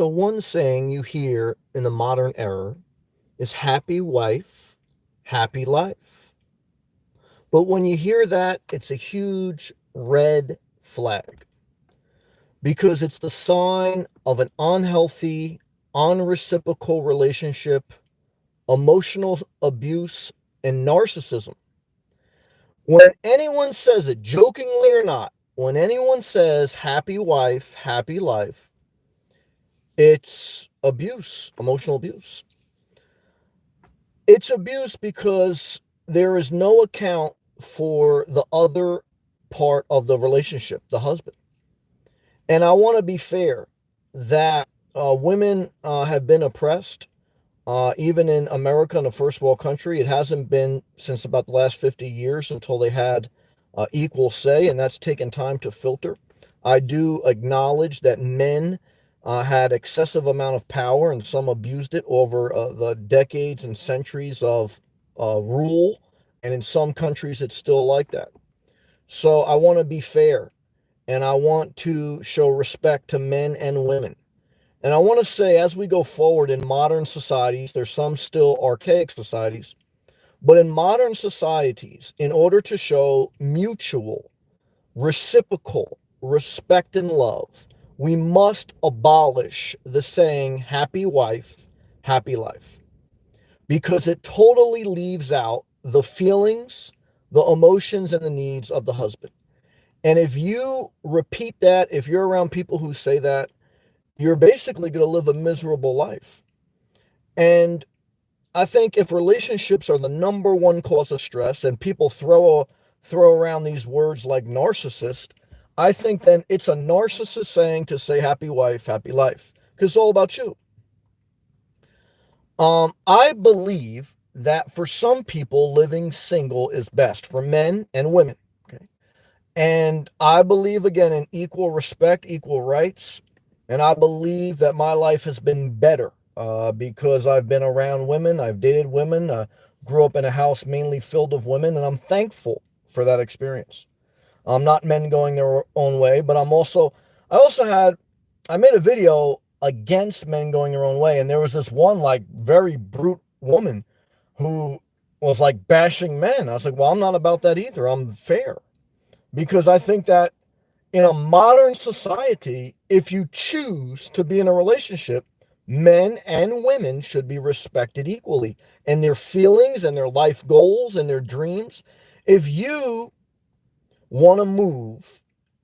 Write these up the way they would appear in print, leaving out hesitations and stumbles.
So one saying you hear in the modern era is happy wife, happy life. But when you hear that, it's a huge red flag because it's the sign of an unhealthy, unreciprocal relationship, emotional abuse, and narcissism. When anyone says it, jokingly or not, when anyone says happy wife, happy life, it's abuse, emotional abuse. It's abuse because there is no account for the other part of the relationship, the husband. And I want to be fair that women have been oppressed, even in America, in a first world country. It hasn't been since about the last 50 years until they had equal say, and that's taken time to filter. I do acknowledge that men had excessive amount of power and some abused it over the decades and centuries of rule, and in some countries it's still like that. So I want to be fair, and I want to show respect to men and women. And I want to say, as we go forward in modern societies, there's some still archaic societies, but in modern societies, in order to show mutual, reciprocal respect and love, we must abolish the saying, happy wife, happy life, because it totally leaves out the feelings, the emotions, and the needs of the husband. And if you repeat that, if you're around people who say that, you're basically going to live a miserable life. And I think if relationships are the number one cause of stress and people throw around these words like narcissist, I think then it's a narcissist saying to say happy wife, happy life, because it's all about you. I believe that for some people, living single is best for men and women. Okay. And I believe, again, in equal respect, equal rights. And I believe that my life has been better because I've been around women, I've dated women, grew up in a house mainly filled with women, and I'm thankful for that experience. I'm not men going their own way, but I also I made a video against men going their own way, and there was this one like very brute woman who was like bashing men. I was like, well, I'm not about that either. I'm fair because I think that in a modern society, if you choose to be in a relationship, men and women should be respected equally in their feelings and their life goals and their dreams. If you want to move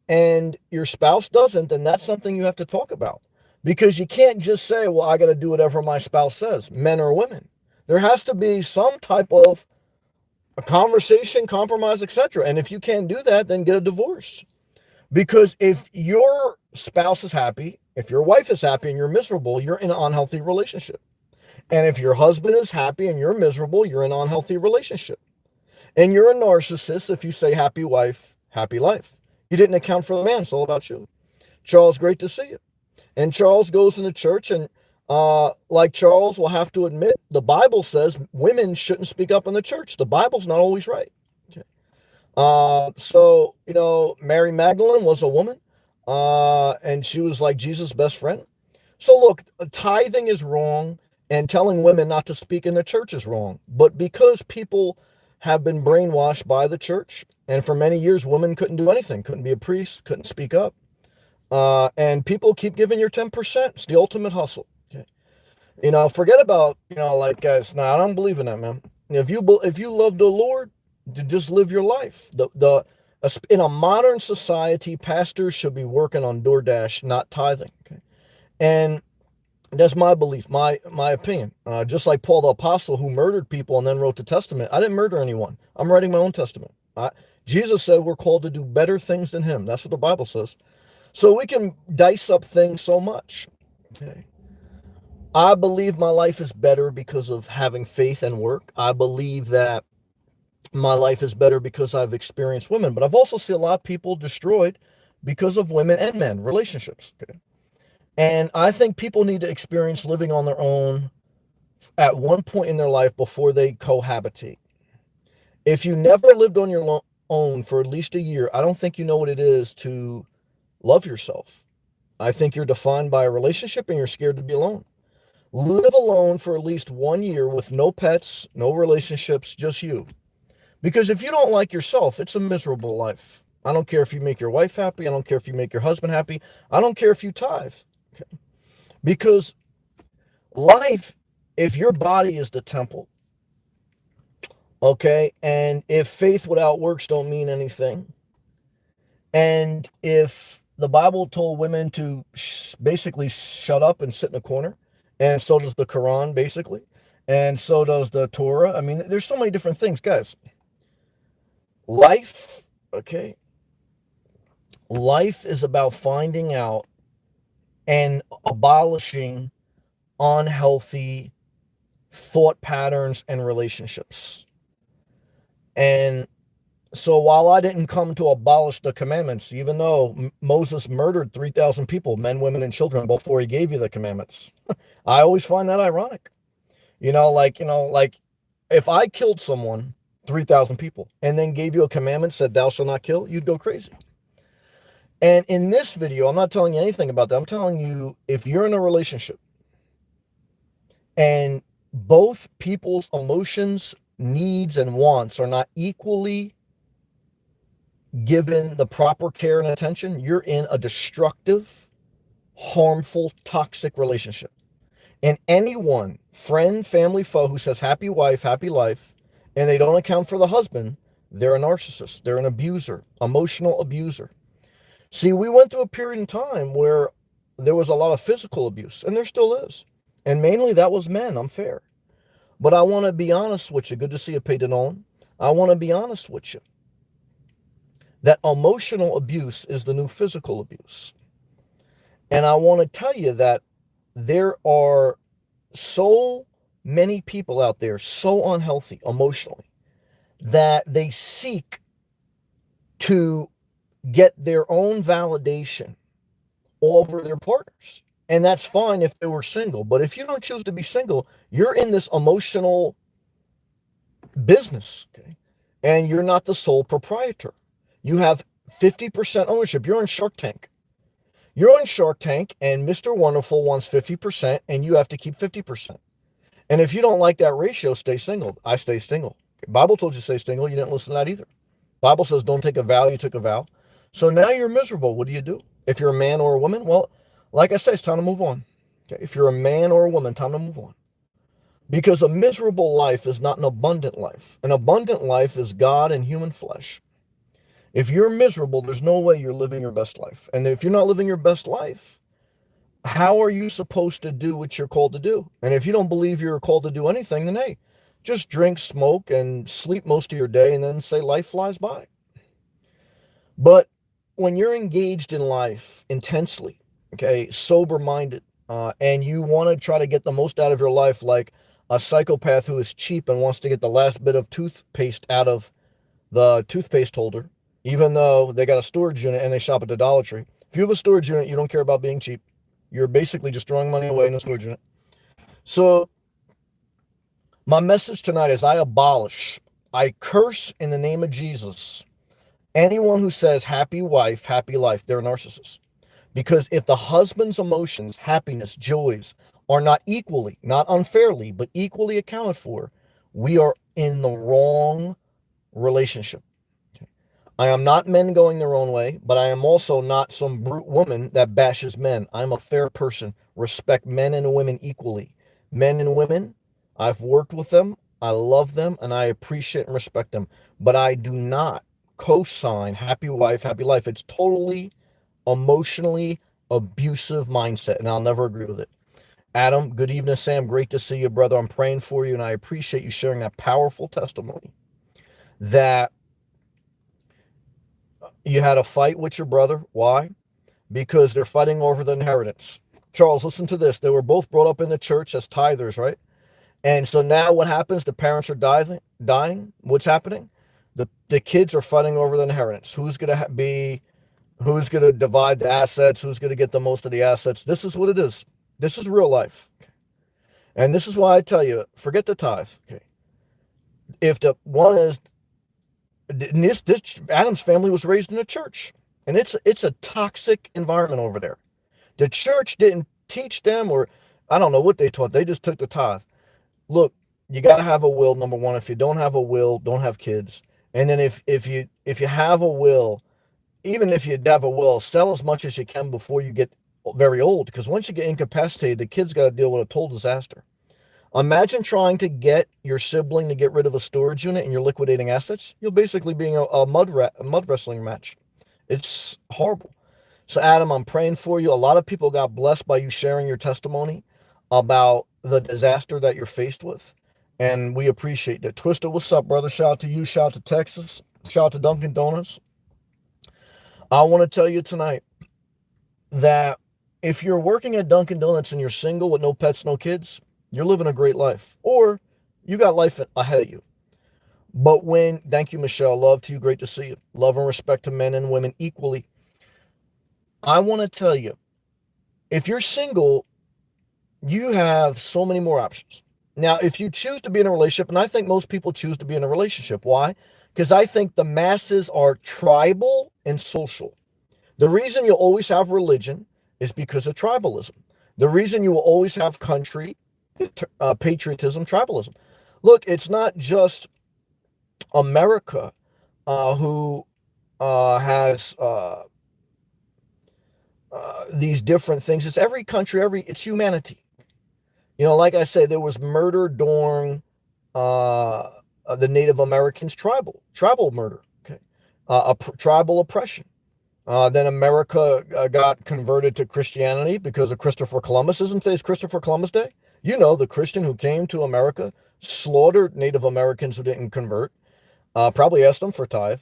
and your spouse doesn't, then that's something you have to talk about because you can't just say, well, I got to do whatever my spouse says, men or women. There has to be some type of a conversation, compromise, etc. And if you can't do that, then get a divorce. Because if your spouse is happy, if your wife is happy and you're miserable, you're in an unhealthy relationship. And if your husband is happy and you're miserable, you're in an unhealthy relationship. And you're a narcissist if you say happy wife, happy life. You didn't account for the man. It's all about you. Charles, great to see you. And Charles goes into church and like Charles will have to admit, the Bible says women shouldn't speak up in the church. The Bible's not always right. Okay. Mary Magdalene was a woman, and she was like Jesus' best friend. So look, tithing is wrong, and telling women not to speak in the church is wrong. But because people have been brainwashed by the church, and for many years, women couldn't do anything, couldn't be a priest, couldn't speak up, and people keep giving your 10%. It's the ultimate hustle. Okay, forget about like guys. Nah, I don't believe in that, man. If you love the Lord, to just live your life. In a modern society, pastors should be working on DoorDash, not tithing. Okay, and that's my belief, my opinion. Just like Paul the Apostle, who murdered people and then wrote the Testament. I didn't murder anyone. I'm writing my own testament. Jesus said we're called to do better things than him. That's what the Bible says. So we can dice up things so much. Okay. I believe my life is better because of having faith and work. I believe that my life is better because I've experienced women, but I've also seen a lot of people destroyed because of women and men relationships. Okay. And I think people need to experience living on their own at one point in their life before they cohabitate. If you never lived on your own for at least a year, I don't think you know what it is to love yourself. I think you're defined by a relationship and you're scared to be alone. Live alone for at least 1 year with no pets, no relationships, just you. Because if you don't like yourself, it's a miserable life. I don't care if you make your wife happy. I don't care if you make your husband happy. I don't care if you tithe. Okay? Because life, if your body is the temple, okay, and if faith without works don't mean anything, and if the Bible told women to basically shut up and sit in a corner, and so does the Quran, basically, and so does the Torah. I mean, there's so many different things, guys. Life, okay, life is about finding out and abolishing unhealthy thought patterns and relationships. And so while I didn't come to abolish the commandments, even though Moses murdered 3,000 people, men, women, and children, before he gave you the commandments, I always find that ironic. Like if I killed someone, 3,000 people, and then gave you a commandment, said, thou shalt not kill, you'd go crazy. And in this video, I'm not telling you anything about that. I'm telling you, if you're in a relationship and both people's emotions, needs, and wants are not equally given the proper care and attention, you're in a destructive, harmful, toxic relationship. And anyone, friend, family, foe, who says happy wife, happy life, and they don't account for the husband, they're a narcissist. They're an abuser, emotional abuser. See, we went through a period in time where there was a lot of physical abuse, and there still is. And mainly that was men, I'm fair. But I want to be honest with you. Good to see you, Peyton Nolan. I want to be honest with you. That emotional abuse is the new physical abuse. And I want to tell you that there are so many people out there so unhealthy emotionally that they seek to get their own validation over their partners. And that's fine if they were single. But if you don't choose to be single, you're in this emotional business, okay? And you're not the sole proprietor. You have 50% ownership. You're on Shark Tank. You're on Shark Tank, and Mr. Wonderful wants 50%, and you have to keep 50%. And if you don't like that ratio, stay single. I stay single. Bible told you to stay single. You didn't listen to that either. Bible says don't take a vow. You took a vow. So now you're miserable. What do you do? If you're a man or a woman, well, like I said, it's time to move on. Okay? If you're a man or a woman, time to move on. Because a miserable life is not an abundant life. An abundant life is God and human flesh. If you're miserable, there's no way you're living your best life. And if you're not living your best life, how are you supposed to do what you're called to do? And if you don't believe you're called to do anything, then hey, just drink, smoke, and sleep most of your day and then say life flies by. But when you're engaged in life intensely, okay, sober-minded, and you want to try to get the most out of your life, like a psychopath who is cheap and wants to get the last bit of toothpaste out of the toothpaste holder, even though they got a storage unit and they shop at the Dollar Tree. If you have a storage unit, you don't care about being cheap. You're basically just throwing money away in a storage unit. So my message tonight is I curse in the name of Jesus anyone who says happy wife, happy life. They're a narcissist. Because if the husband's emotions, happiness, joys are not equally, not unfairly, but equally accounted for, we are in the wrong relationship. Okay. I am not men going their own way, but I am also not some brute woman that bashes men. I'm a fair person, respect men and women equally. Men and women, I've worked with them, I love them, and I appreciate and respect them. But I do not co-sign happy wife, happy life. It's totally emotionally abusive mindset, and I'll never agree with it. Adam, good evening. Sam, great to see you, brother. I'm praying for you, and I appreciate you sharing that powerful testimony that you had a fight with your brother. Why? Because they're fighting over the inheritance. Charles, listen to this. They were both brought up in the church as tithers, right? And so now what happens? The parents are dying. What's happening? The kids are fighting over the inheritance. Who's going to divide the assets? Who's going to get the most of the assets? This is what it is. This is real life. And this is why I tell you, forget the tithe. Okay. If the one is, this Adam's family was raised in a church, and it's a toxic environment over there. The church didn't teach them, or I don't know what they taught. They just took the tithe. Look, you got to have a will. Number one, if you don't have a will, don't have kids. And then if you have a will, even if you have a will, sell as much as you can before you get very old. Because once you get incapacitated, the kid's got to deal with a total disaster. Imagine trying to get your sibling to get rid of a storage unit and you're liquidating assets. You'll basically be in a mud wrestling match. It's horrible. So, Adam, I'm praying for you. A lot of people got blessed by you sharing your testimony about the disaster that you're faced with. And we appreciate that. Twister, what's up, brother? Shout out to you. Shout out to Texas. Shout out to Dunkin' Donuts. I want to tell you tonight that if you're working at Dunkin' Donuts and you're single with no pets, no kids, you're living a great life. Or you got life ahead of you. But thank you, Michelle. Love to you. Great to see you. Love and respect to men and women equally. I want to tell you, if you're single, you have so many more options. Now, if you choose to be in a relationship, and I think most people choose to be in a relationship. Why? Because I think the masses are tribal and social. The reason you'll always have religion is because of tribalism. The reason you will always have country, patriotism, tribalism. Look, it's not just America who has these different things. It's every country, it's humanity. Like I say, there was murder during the Native Americans, tribal murder, okay, tribal oppression. Then America got converted to Christianity because of Christopher Columbus. Isn't today's Christopher Columbus Day? The Christian who came to America slaughtered Native Americans who didn't convert, probably asked them for tithe.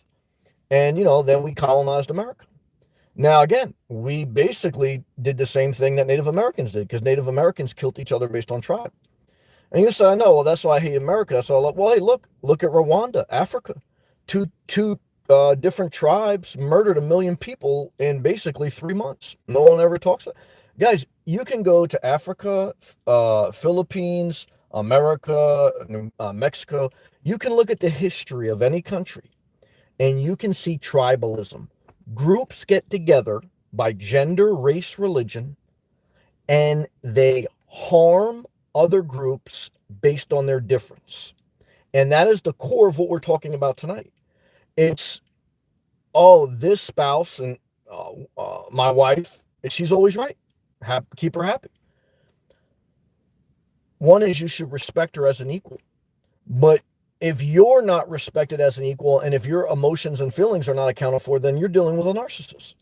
And, then we colonized America. Now, again, we basically did the same thing that Native Americans did because Native Americans killed each other based on tribe. And you say, I know, well, that's why I hate America. So, well, hey, look at Rwanda, Africa. Two different tribes murdered 1 million people in basically 3 months. No one ever talks about it. Guys, you can go to Africa, Philippines, America, Mexico. You can look at the history of any country and you can see tribalism. Groups get together by gender, race, religion, and they harm other groups based on their difference. And that is the core of what we're talking about tonight. It's, this spouse and my wife, she's always right. Keep her happy. One is you should respect her as an equal. But if you're not respected as an equal, and if your emotions and feelings are not accounted for, then you're dealing with a narcissist.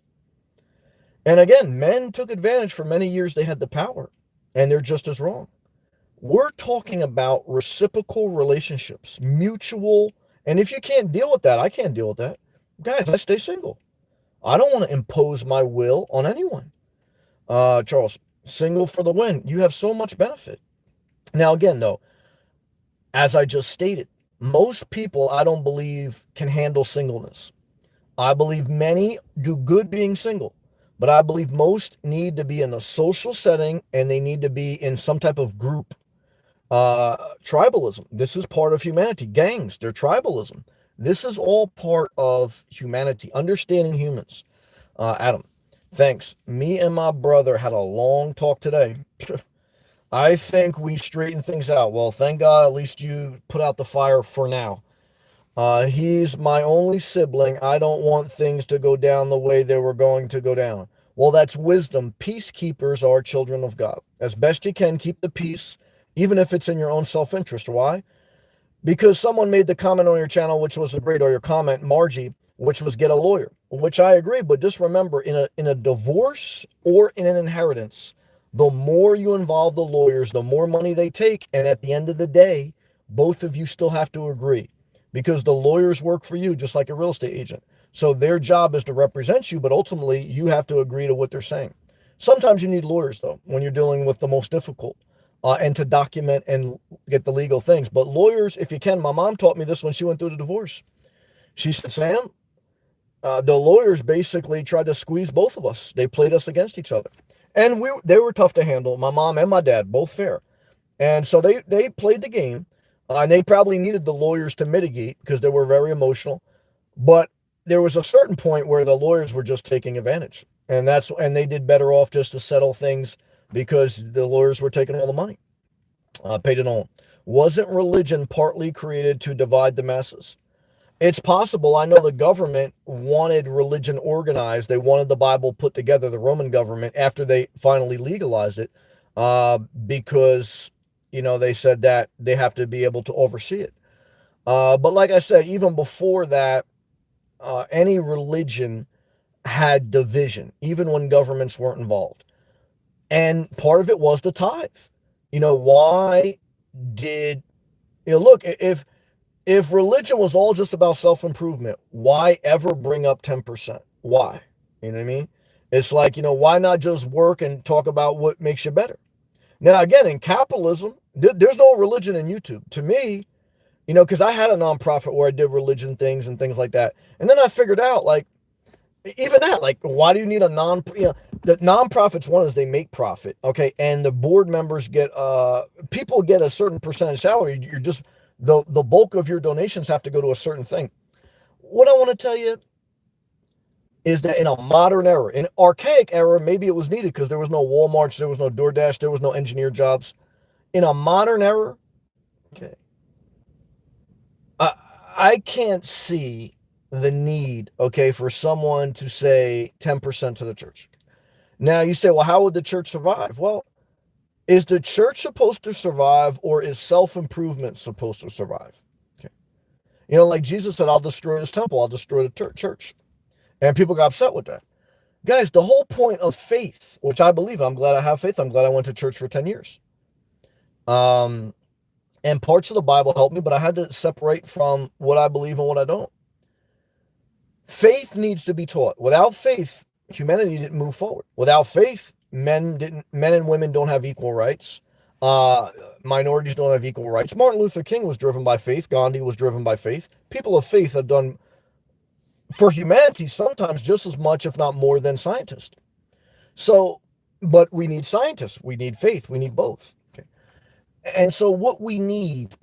And again, men took advantage for many years. They had the power, and they're just as wrong. We're talking about reciprocal relationships, mutual. And if you can't deal with that, I can't deal with that. Guys, I stay single. I don't want to impose my will on anyone. Charles, single for the win. You have so much benefit. Now, again, though, as I just stated, most people, I don't believe, can handle singleness. I believe many do good being single, but I believe most need to be in a social setting and they need to be in some type of group. Tribalism. This is part of humanity. Gangs, they're tribalism. This is all part of humanity, understanding humans. Adam, thanks. Me and my brother had a long talk today. I think we straightened things out. Well, thank God at least you put out the fire for now. He's my only sibling. I don't want things to go down the way they were going to go down. Well, that's wisdom. Peacekeepers are children of God. As best you can, keep the peace, even if it's in your own self-interest. Why? Because someone made the comment on your channel, which was a great, or your comment, Margie, which was get a lawyer, which I agree. But just remember, in a divorce or in an inheritance, the more you involve the lawyers, the more money they take. And at the end of the day, both of you still have to agree because the lawyers work for you just like a real estate agent. So their job is to represent you, but ultimately you have to agree to what they're saying. Sometimes you need lawyers, though, when you're dealing with the most difficult and to document and get the legal things. But lawyers, if you can, my mom taught me this when she went through the divorce. She said, Sam, the lawyers basically tried to squeeze both of us. They played us against each other. And they were tough to handle. My mom and my dad, both fair. And so they played the game. And they probably needed the lawyers to mitigate because they were very emotional. But there was a certain point where the lawyers were just taking advantage. And they did better off just to settle things because the lawyers were taking all the money, paid it on. Wasn't religion partly created to divide the masses? It's possible. I know the government wanted religion organized. They wanted the Bible put together, the Roman government, after they finally legalized it, because, they said that they have to be able to oversee it. But like I said, even before that, any religion had division, even when governments weren't involved. And part of it was the tithe. Why did, look, if religion was all just about self-improvement, why ever bring up 10%? Why? You know what I mean? It's like, why not just work and talk about what makes you better? Now, again, in capitalism, there's no religion in YouTube. To me, because I had a nonprofit where I did religion things and things like that. And then I figured out, like, even that, like, why do you need a the nonprofits? One is they make profit, okay, and the board members get people get a certain percentage salary. You're just the bulk of your donations have to go to a certain thing. What I want to tell you is that in a modern era, in an archaic era, maybe it was needed because there was no Walmarts, there was no DoorDash, there was no engineer jobs. In a modern era, okay, I can't see the need, okay, for someone to say 10% to the church. Now you say, well, how would the church survive? Well, is the church supposed to survive, or is self-improvement supposed to survive? Okay. Like Jesus said, I'll destroy this temple, I'll destroy the church. And people got upset with that. Guys, the whole point of faith, which I believe, I'm glad I have faith. I'm glad I went to church for 10 years. And parts of the Bible helped me, but I had to separate from what I believe and what I don't. Faith needs to be taught. Without faith, humanity didn't move forward. Without faith, men and women don't have equal rights. Minorities don't have equal rights. Martin Luther King was driven by faith. Gandhi was driven by faith. People of faith have done for humanity sometimes just as much, if not more, than scientists. So, but we need scientists. We need faith. We need both. Okay. And so what we need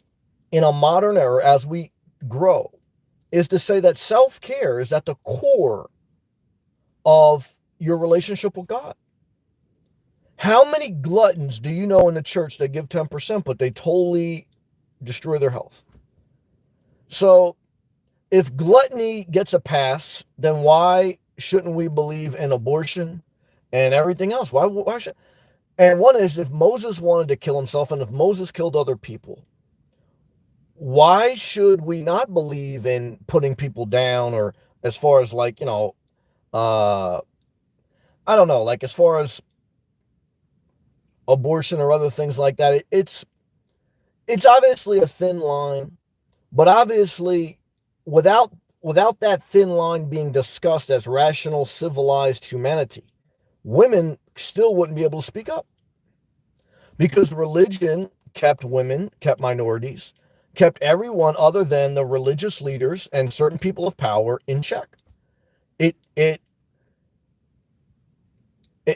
in a modern era as we grow is to say that self-care is at the core of your relationship with God. How many gluttons do you know in the church that give 10%, but they totally destroy their health? So if gluttony gets a pass, then why shouldn't we believe in abortion and everything else? Why should? And one is, if Moses wanted to kill himself and if Moses killed other people, why should we not believe in putting people down, or as far as like, I don't know, like as far as abortion or other things like that, it's obviously a thin line, but obviously without that thin line being discussed as rational, civilized humanity, women still wouldn't be able to speak up because religion kept women, kept minorities, kept everyone other than the religious leaders and certain people of power in check.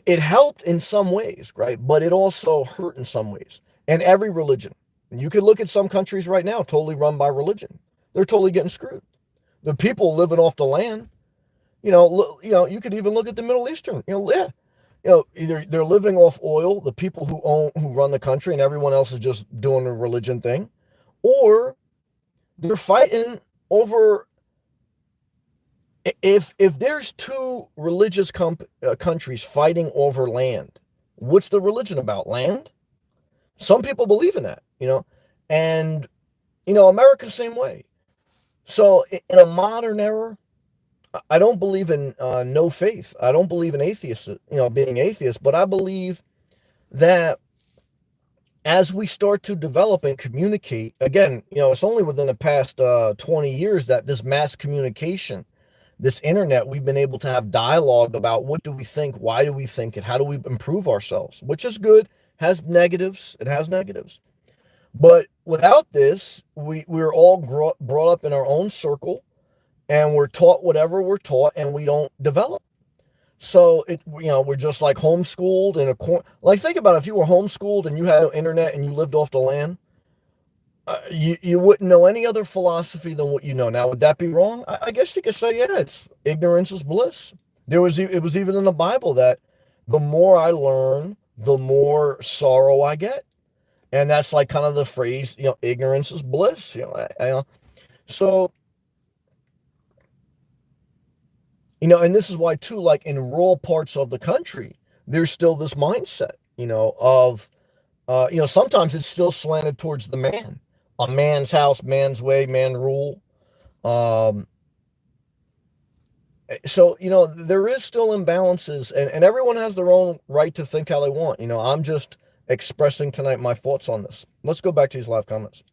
It helped in some ways, right? But it also hurt in some ways. And every religion, you could look at some countries right now totally run by religion. They're totally getting screwed. The people living off the land, you could even look at the Middle Eastern, either they're living off oil, the people who run the country, and everyone else is just doing a religion thing, or they're fighting over. If there's two religious countries fighting over land, what's the religion about? Land? Some people believe in that, and America's the same way. So in a modern era, I don't believe in no faith. I don't believe in atheists, being atheist, but I believe that as we start to develop and communicate, again, it's only within the past 20 years that this mass communication, this internet, we've been able to have dialogue about what do we think, why do we think it, how do we improve ourselves, which is good, has negatives, it has negatives. But without this, we're all brought up in our own circle, and we're taught whatever we're taught, and we don't develop. So we're just like homeschooled in a corner. Like, think about it, if you were homeschooled and you had no internet and you lived off the land, you wouldn't know any other philosophy than what you know. Now, would that be wrong? I guess you could say, yeah, it's ignorance is bliss. It was even in the Bible that the more I learn, the more sorrow I get. And that's like kind of the phrase, ignorance is bliss. So, and this is why too, like in rural parts of the country, there's still this mindset, of, sometimes it's still slanted towards the man, a man's house, man's way, man rule. Um, so, there is still imbalances, and everyone has their own right to think how they want. I'm just expressing tonight my thoughts on this. Let's go back to these live comments.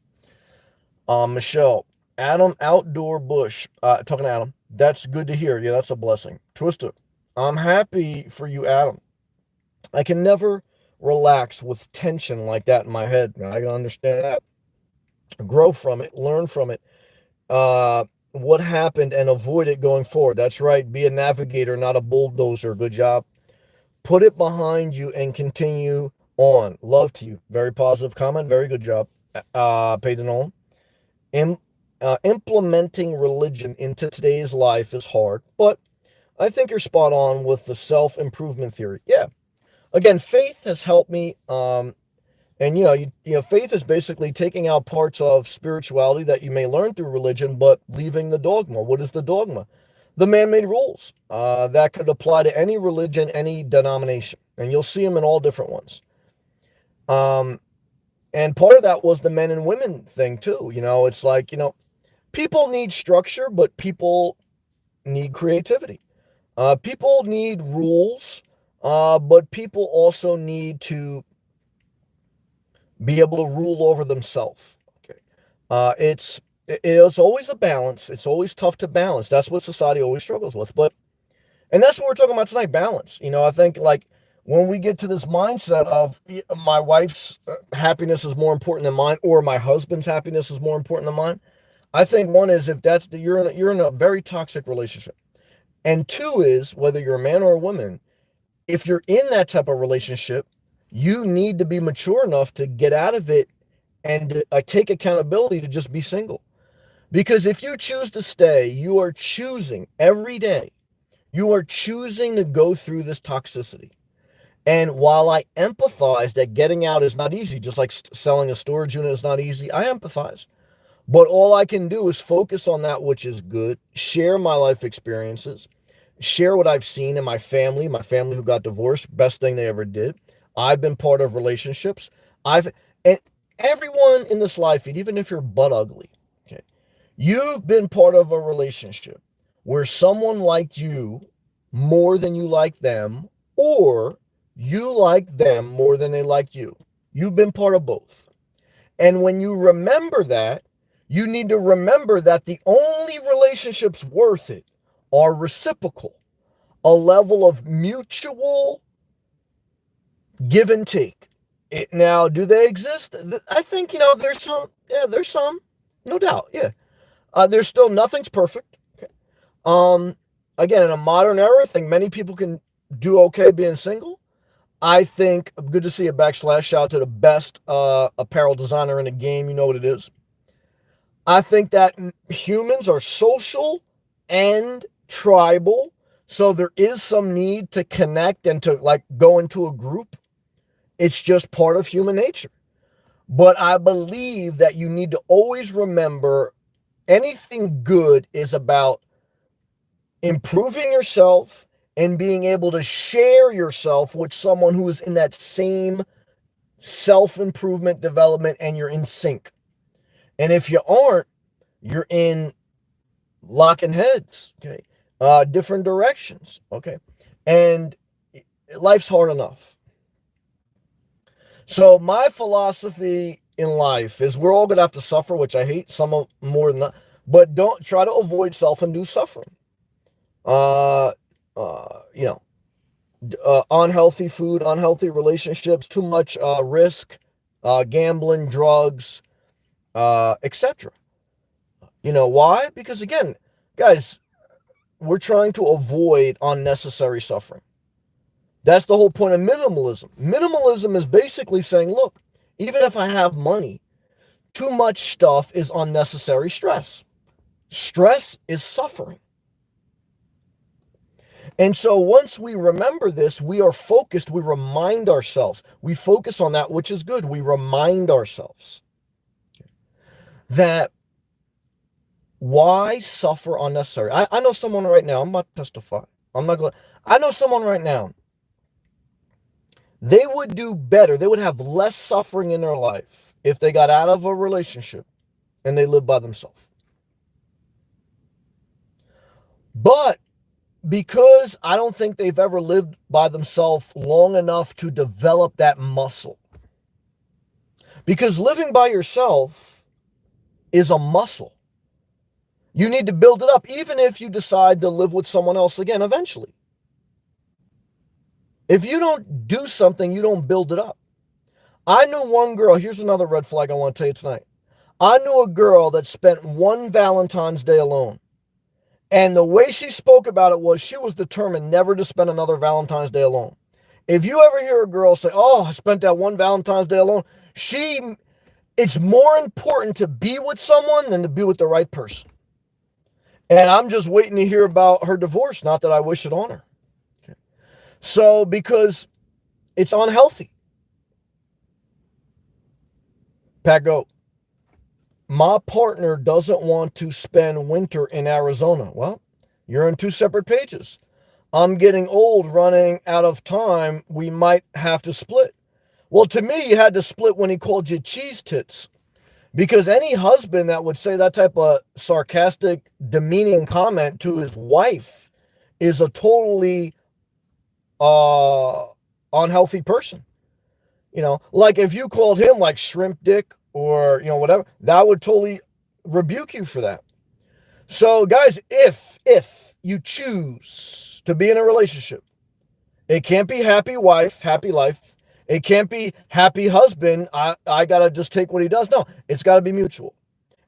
Michelle, Adam Outdoor Bush, talking to Adam. That's good to hear. Yeah, that's a blessing. Twister, I'm happy for you, Adam. I can never relax with tension like that in my head. I can understand that. Grow from it, learn from it. What happened and avoid it going forward. That's right. Be a navigator, not a bulldozer. Good job. Put it behind you and continue on. Love to you. Very positive comment. Very good job. Peyton Nolan. Implementing religion into today's life is hard, but I think you're spot on with the self-improvement theory. Yeah. Again, faith has helped me. And faith is basically taking out parts of spirituality that you may learn through religion, but leaving the dogma. What is the dogma? The man-made rules that could apply to any religion, any denomination, and you'll see them in all different ones. And part of that was the men and women thing too. It's like people need structure, but people need creativity. People need rules, but people also need to be able to rule over themselves. Okay, it's always a balance. It's always tough to balance. That's what society always struggles with. And that's what we're talking about tonight. Balance. I think like when we get to this mindset of my wife's happiness is more important than mine, or my husband's happiness is more important than mine. I think one is if you're in a very toxic relationship, and two is whether you're a man or a woman. If you're in that type of relationship, you need to be mature enough to get out of it and take accountability to just be single. Because if you choose to stay, you are choosing every day, you are choosing to go through this toxicity. And while I empathize that getting out is not easy, just like selling a storage unit is not easy, I empathize. But all I can do is focus on that which is good, share my life experiences, share what I've seen in my family who got divorced, best thing they ever did. I've been part of relationships. And everyone in this life, even if you're butt ugly, okay, you've been part of a relationship where someone liked you more than you like them, or you like them more than they like you. You've been part of both. And when you remember that, you need to remember that the only relationships worth it are reciprocal, a level of mutual give and take. Now, do they exist? I think, there's some. Yeah, there's some. No doubt. Yeah. There's still nothing's perfect. Okay. Again, in a modern era, I think many people can do okay being single. I think, good to see a backslash. Shout out to the best apparel designer in the game. You know what it is. I think that humans are social and tribal. So there is some need to connect and to like go into a group. It's just part of human nature. But I believe that you need to always remember anything good is about improving yourself and being able to share yourself with someone who is in that same self-improvement development and you're in sync. And if you aren't, you're in locking heads, okay? Different directions, okay? And life's hard enough. So my philosophy in life is we're all going to have to suffer, which I hate, some more than that, but don't try to avoid self-induced suffering. Unhealthy food, unhealthy relationships, too much risk, gambling, drugs, etc. Why? Because again, guys, we're trying to avoid unnecessary suffering. That's the whole point of minimalism. Minimalism is basically saying, look, even if I have money, too much stuff is unnecessary stress. Stress is suffering. And so once we remember this, we are focused, we remind ourselves, we focus on that which is good. We remind ourselves that why suffer unnecessary? I know someone right now, I'm about to testify. I know someone right now, they would do better. They would have less suffering in their life if they got out of a relationship and they lived by themselves. But because I don't think they've ever lived by themselves long enough to develop that muscle. Because living by yourself is a muscle. You need to build it up, even if you decide to live with someone else again eventually. If you don't do something, you don't build it up. I knew one girl, here's another red flag I want to tell you tonight. I knew a girl that spent one Valentine's Day alone. And the way she spoke about it was she was determined never to spend another Valentine's Day alone. If you ever hear a girl say, oh, I spent that one Valentine's Day alone, it's more important to be with someone than to be with the right person. And I'm just waiting to hear about her divorce, not that I wish it on her. Okay. So, because it's unhealthy. Pat Goat. My partner doesn't want to spend winter in Arizona. Well, you're on two separate pages. I'm getting old, running out of time. We might have to split. Well, to me, you had to split when he called you cheese tits. Because any husband that would say that type of sarcastic, demeaning comment to his wife is a totally unhealthy person. You know, like if you called him like shrimp dick or, whatever, that would totally rebuke you for that. So guys, if you choose to be in a relationship, it can't be happy wife, happy life. It can't be happy husband. I got to just take what he does. No, it's got to be mutual.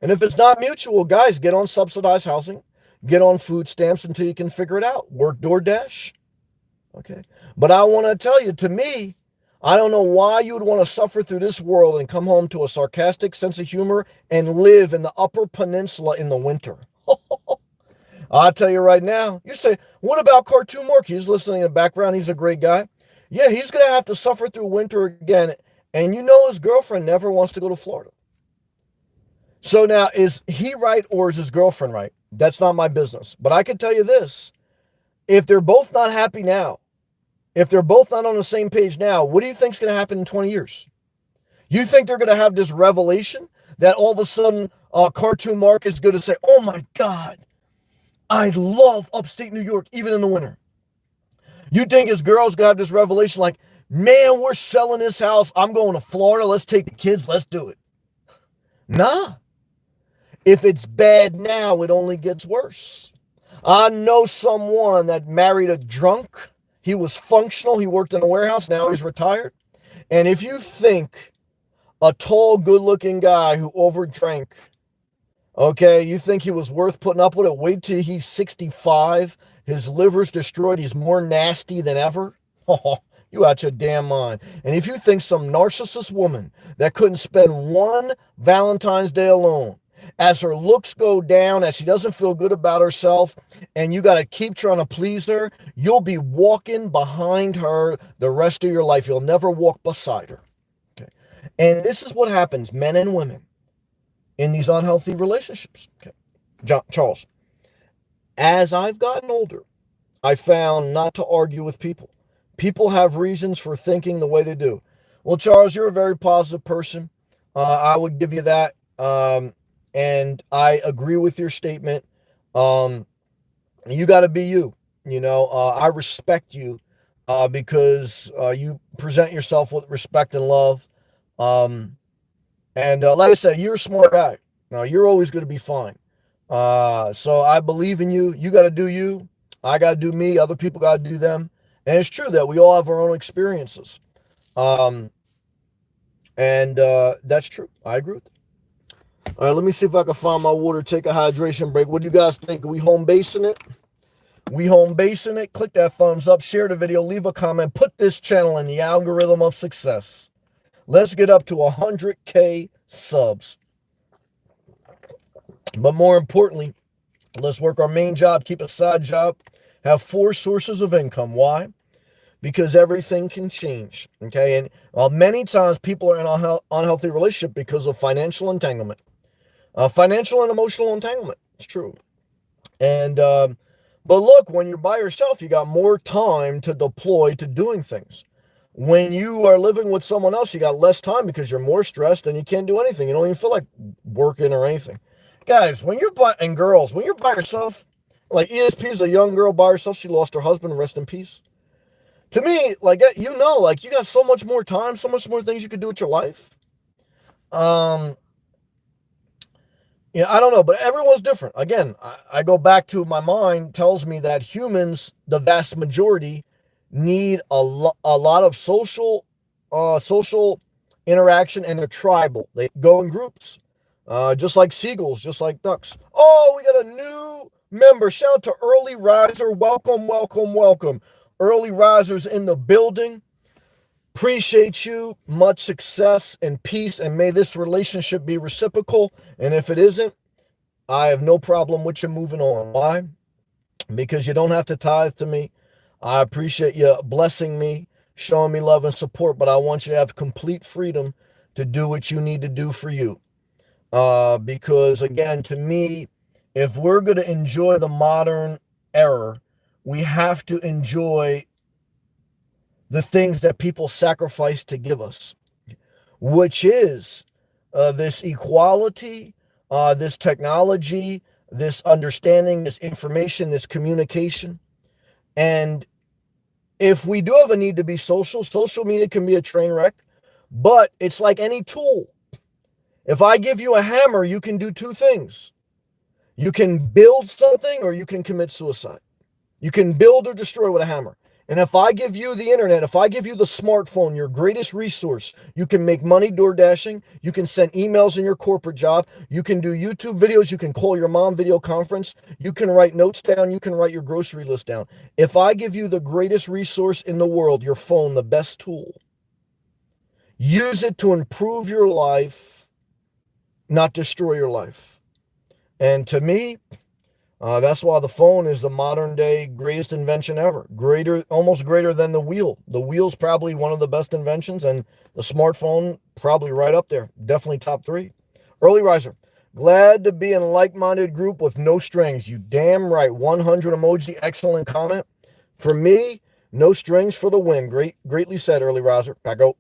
And if it's not mutual, guys, get on subsidized housing, get on food stamps until you can figure it out. Work DoorDash. Okay. But I want to tell you, to me, I don't know why you would want to suffer through this world and come home to a sarcastic sense of humor and live in the Upper Peninsula in the winter. I'll tell you right now. You say, what about Cartoon Mark? He's listening in the background. He's a great guy. Yeah, he's going to have to suffer through winter again. And his girlfriend never wants to go to Florida. So now, is he right or is his girlfriend right? That's not my business. But I can tell you this. If they're both not happy now, if they're both not on the same page now, what do you think is going to happen in 20 years? You think they're going to have this revelation that all of a sudden Cartoon Mark is going to say, oh my God, I love upstate New York, even in the winter. You think his girl's going to have this revelation like, man, we're selling this house. I'm going to Florida. Let's take the kids. Let's do it. Nah. If it's bad now, it only gets worse. I know someone that married a drunk. He was functional. He worked in a warehouse. Now he's retired. And if you think a tall, good-looking guy who overdrank, okay, you think he was worth putting up with it, wait till he's 65. His liver's destroyed. He's more nasty than ever. Oh, you out your damn mind. And if you think some narcissist woman that couldn't spend one Valentine's Day alone, as her looks go down, as she doesn't feel good about herself, and you got to keep trying to please her, you'll be walking behind her the rest of your life. You'll never walk beside her. Okay. And this is what happens, men and women, in these unhealthy relationships. Okay. Charles, as I've gotten older, I found not to argue with people. People have reasons for thinking the way they do. Well, Charles, you're a very positive person. I would give you that. And I agree with your statement. You got to be you. I respect you because you present yourself with respect and love. And like I said, you're a smart guy. Now, you're always going to be fine. So I believe in you. You got to do you. I got to do me. Other people got to do them. And it's true that we all have our own experiences. And that's true. I agree with that. All right, let me see if I can find my water, take a hydration break. What do you guys think? Are we home basing it? We home basing it? Click that thumbs up, share the video, leave a comment, put this channel in the algorithm of success. Let's get up to 100K subs. But more importantly, let's work our main job, keep a side job, Have four sources of income. Why? Because everything can change. Okay. And many times people are in an unhealthy relationship because of financial entanglement, financial and emotional entanglement. It's true. And, but look, when you're by yourself, you got more time to deploy to doing things. When you are living with someone else, you got less time because you're more stressed and you can't do anything. You don't even feel like working or anything. Guys, when you're by, and girls, when you're by yourself, like ESP is a young girl by herself, she lost her husband, rest in peace. To me, like, like you got so much more time, so much more things you could do with your life. Um, Yeah, I don't know, but everyone's different. Again, I go back to my mind tells me that humans, the vast majority, need a lot of social interaction, and they're tribal. They go in groups, just like seagulls, just like ducks. Oh, we got a new member. Shout out to Early Riser. Welcome, welcome, welcome. Early Risers in the building. Appreciate you. Much success and peace, and may this relationship be reciprocal. And if it isn't, I have no problem with you moving on. Why? Because you don't have to tithe to me. I appreciate you blessing me, showing me love and support, but I want you to have complete freedom to do what you need to do for you. Because again, to me, if we're going to enjoy the modern era, we have to enjoy the things that people sacrifice to give us, which is this equality, this technology, this understanding, this information, this communication. And if we do have a need to be social media can be a train wreck, but it's like any tool. If I give you a hammer, you can do two things. You can build something or you can commit suicide. You can build or destroy with a hammer. And if I give you the internet, if I give you the smartphone, your greatest resource, you can make money door dashing. You can send emails in your corporate job. You can do YouTube videos. You can call your mom video conference. You can write notes down. You can write your grocery list down. If I give you the greatest resource in the world, your phone, the best tool, use it to improve your life, not destroy your life. And to me, that's why the phone is the modern day greatest invention ever. Almost greater than the wheel. The wheel's probably one of the best inventions, and the smartphone probably right up there. Definitely top 3. Early riser. Glad to be in a like-minded group with no strings. You damn right. 100 emoji. Excellent comment. For me, no strings for the win. Greatly said, early riser. Paco.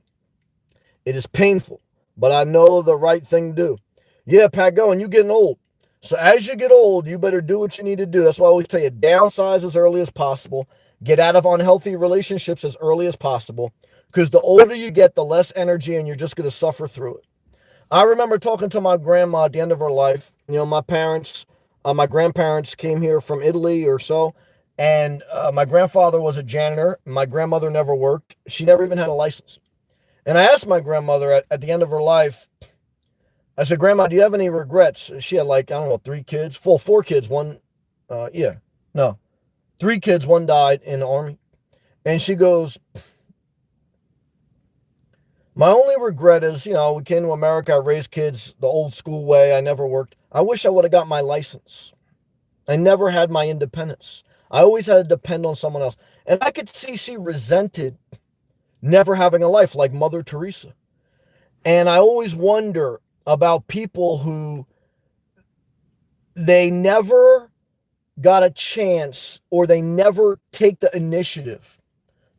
It is painful, but I know the right thing to do. Yeah, Paco, and you getting old. So as you get old, you better do what you need to do. That's why I always tell you, downsize as early as possible. Get out of unhealthy relationships as early as possible. Because the older you get, the less energy, and you're just going to suffer through it. I remember talking to my grandma at the end of her life. You know, my grandparents came here from Italy or so. And my grandfather was a janitor. My grandmother never worked. She never even had a license. And I asked my grandmother at the end of her life, I said, Grandma, do you have any regrets? She had 3 kids, 4 kids, one, 3 kids, one died in the army. And she goes, my only regret is, we came to America, I raised kids the old school way. I never worked. I wish I would have got my license. I never had my independence. I always had to depend on someone else. And I could see she resented never having a life like Mother Teresa. And I always wonder about people who they never got a chance or they never take the initiative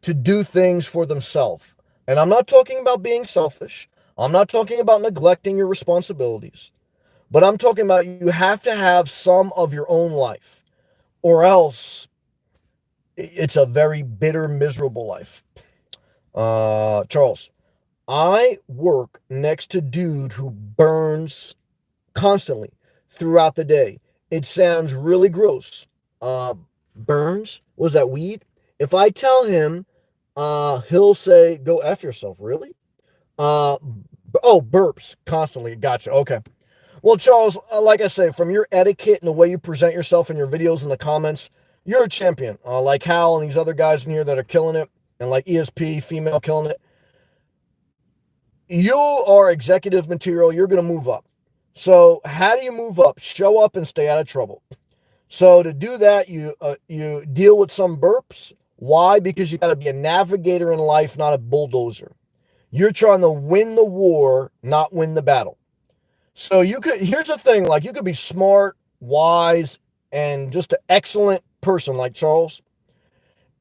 to do things for themselves. And I'm not talking about being selfish. I'm not talking about neglecting your responsibilities. But I'm talking about you have to have some of your own life, or else it's a very bitter, miserable life. Charles, I work next to dude who burns constantly throughout the day. It sounds really gross. Burns? Was that weed? If I tell him, he'll say, go F yourself. Really? Burps constantly. Gotcha. Okay. Well, Charles, like I say, from your etiquette and the way you present yourself in your videos and the comments, you're a champion. Like Hal and these other guys in here that are killing it, and like ESP, female killing it. You are executive material. You're going to move up. So how do you move up? Show up and stay out of trouble. So to do that, you deal with some burps. Why? Because you got to be a navigator in life, not a bulldozer. You're trying to win the war, not win the battle. So here's the thing, like you could be smart, wise, and just an excellent person like Charles,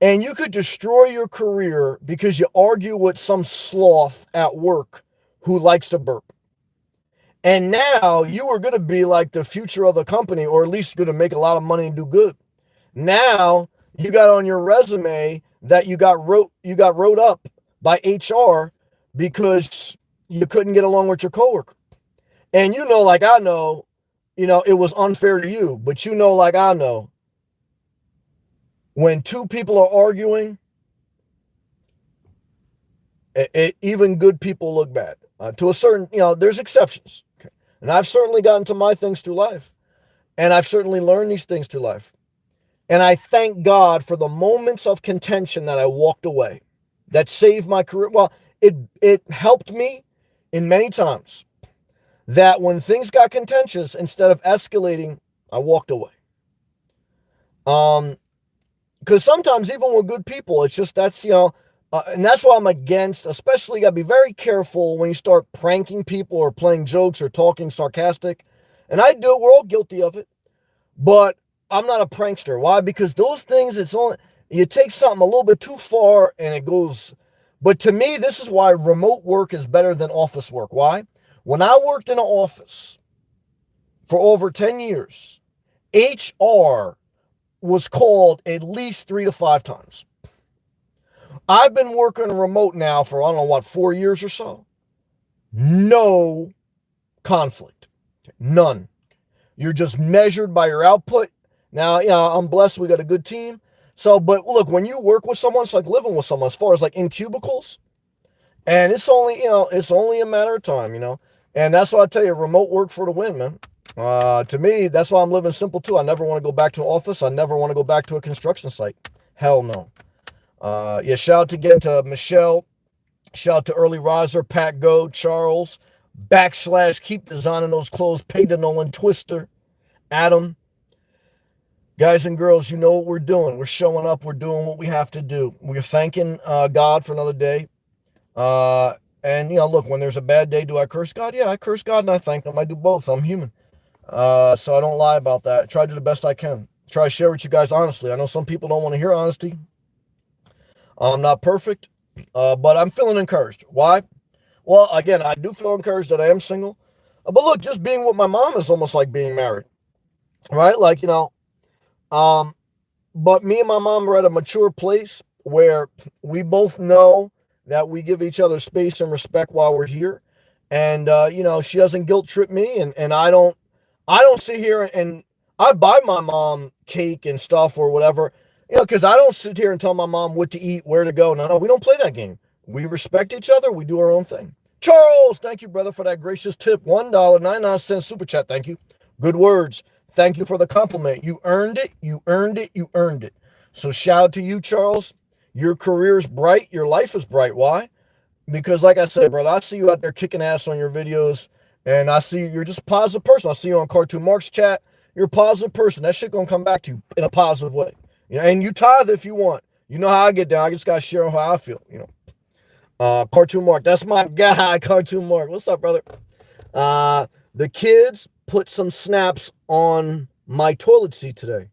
and you could destroy your career because you argue with some sloth at work who likes to burp. And now you are going to be like the future of the company, or at least going to make a lot of money and do good. Now you got on your resume that you got wrote up by HR because you couldn't get along with your coworker. And you know, like I know, it was unfair to you, but you know, like I know, when two people are arguing, even good people look bad. To a certain, there's exceptions. Okay. And I've certainly gotten to my things through life. And I've certainly learned these things through life. And I thank God for the moments of contention that I walked away, that saved my career. Well, it helped me in many times that when things got contentious, instead of escalating, I walked away. Because sometimes even with good people, it's just and that's why I'm against, especially you got to be very careful when you start pranking people or playing jokes or talking sarcastic. And I do it, we're all guilty of it. But I'm not a prankster. Why? Because those things, you take something a little bit too far and it goes. But to me, this is why remote work is better than office work. Why? When I worked in an office for over 10 years, HR was called at least 3 to 5 times. I've been working remote now for, I don't know what, 4 years or so. No conflict. None. You're just measured by your output. Now, I'm blessed. We got a good team. So, but look, when you work with someone, it's like living with someone as far as like in cubicles. And it's only a matter of time, And that's why I tell you, remote work for the win, man. To me, that's why I'm living simple too. I never want to go back to an office. I never want to go back to a construction site. Hell no. Shout out again to Michelle. Shout out to Early Riser, Pat Go, Charles, / keep designing those clothes, Peyton Nolan, Twister, Adam. Guys and girls, you know what we're doing. We're showing up. We're doing what we have to do. We're thanking God for another day. And look, when there's a bad day, do I curse God? Yeah, I curse God and I thank him. I do both. I'm human. So I don't lie about that. I try to do the best I can. Try to share with you guys honestly. I know some people don't want to hear honesty. I'm not perfect, but I'm feeling encouraged. Why? Well, again, I do feel encouraged that I am single. But look, just being with my mom is almost like being married, right? Like, but me and my mom are at a mature place where we both know that we give each other space and respect while we're here. And, she doesn't guilt trip me and I don't sit here and I buy my mom cake and stuff or whatever, because I don't sit here and tell my mom what to eat, where to go. No, we don't play that game. We respect each other. We do our own thing. Charles, thank you, brother, for that gracious tip. $1.99 super chat. Thank you. Good words. Thank you for the compliment. You earned it. You earned it. You earned it. So shout out to you, Charles. Your career is bright. Your life is bright. Why? Because like I said, brother, I see you out there kicking ass on your videos, and I see you're just a positive person. I see you on Cartoon Mark's chat. You're a positive person. That shit gonna come back to you in a positive way. And you tithe if you want. You know how I get down. I just gotta share how I feel. Cartoon Mark. That's my guy, Cartoon Mark. What's up, brother? The kids put some snaps on my toilet seat today.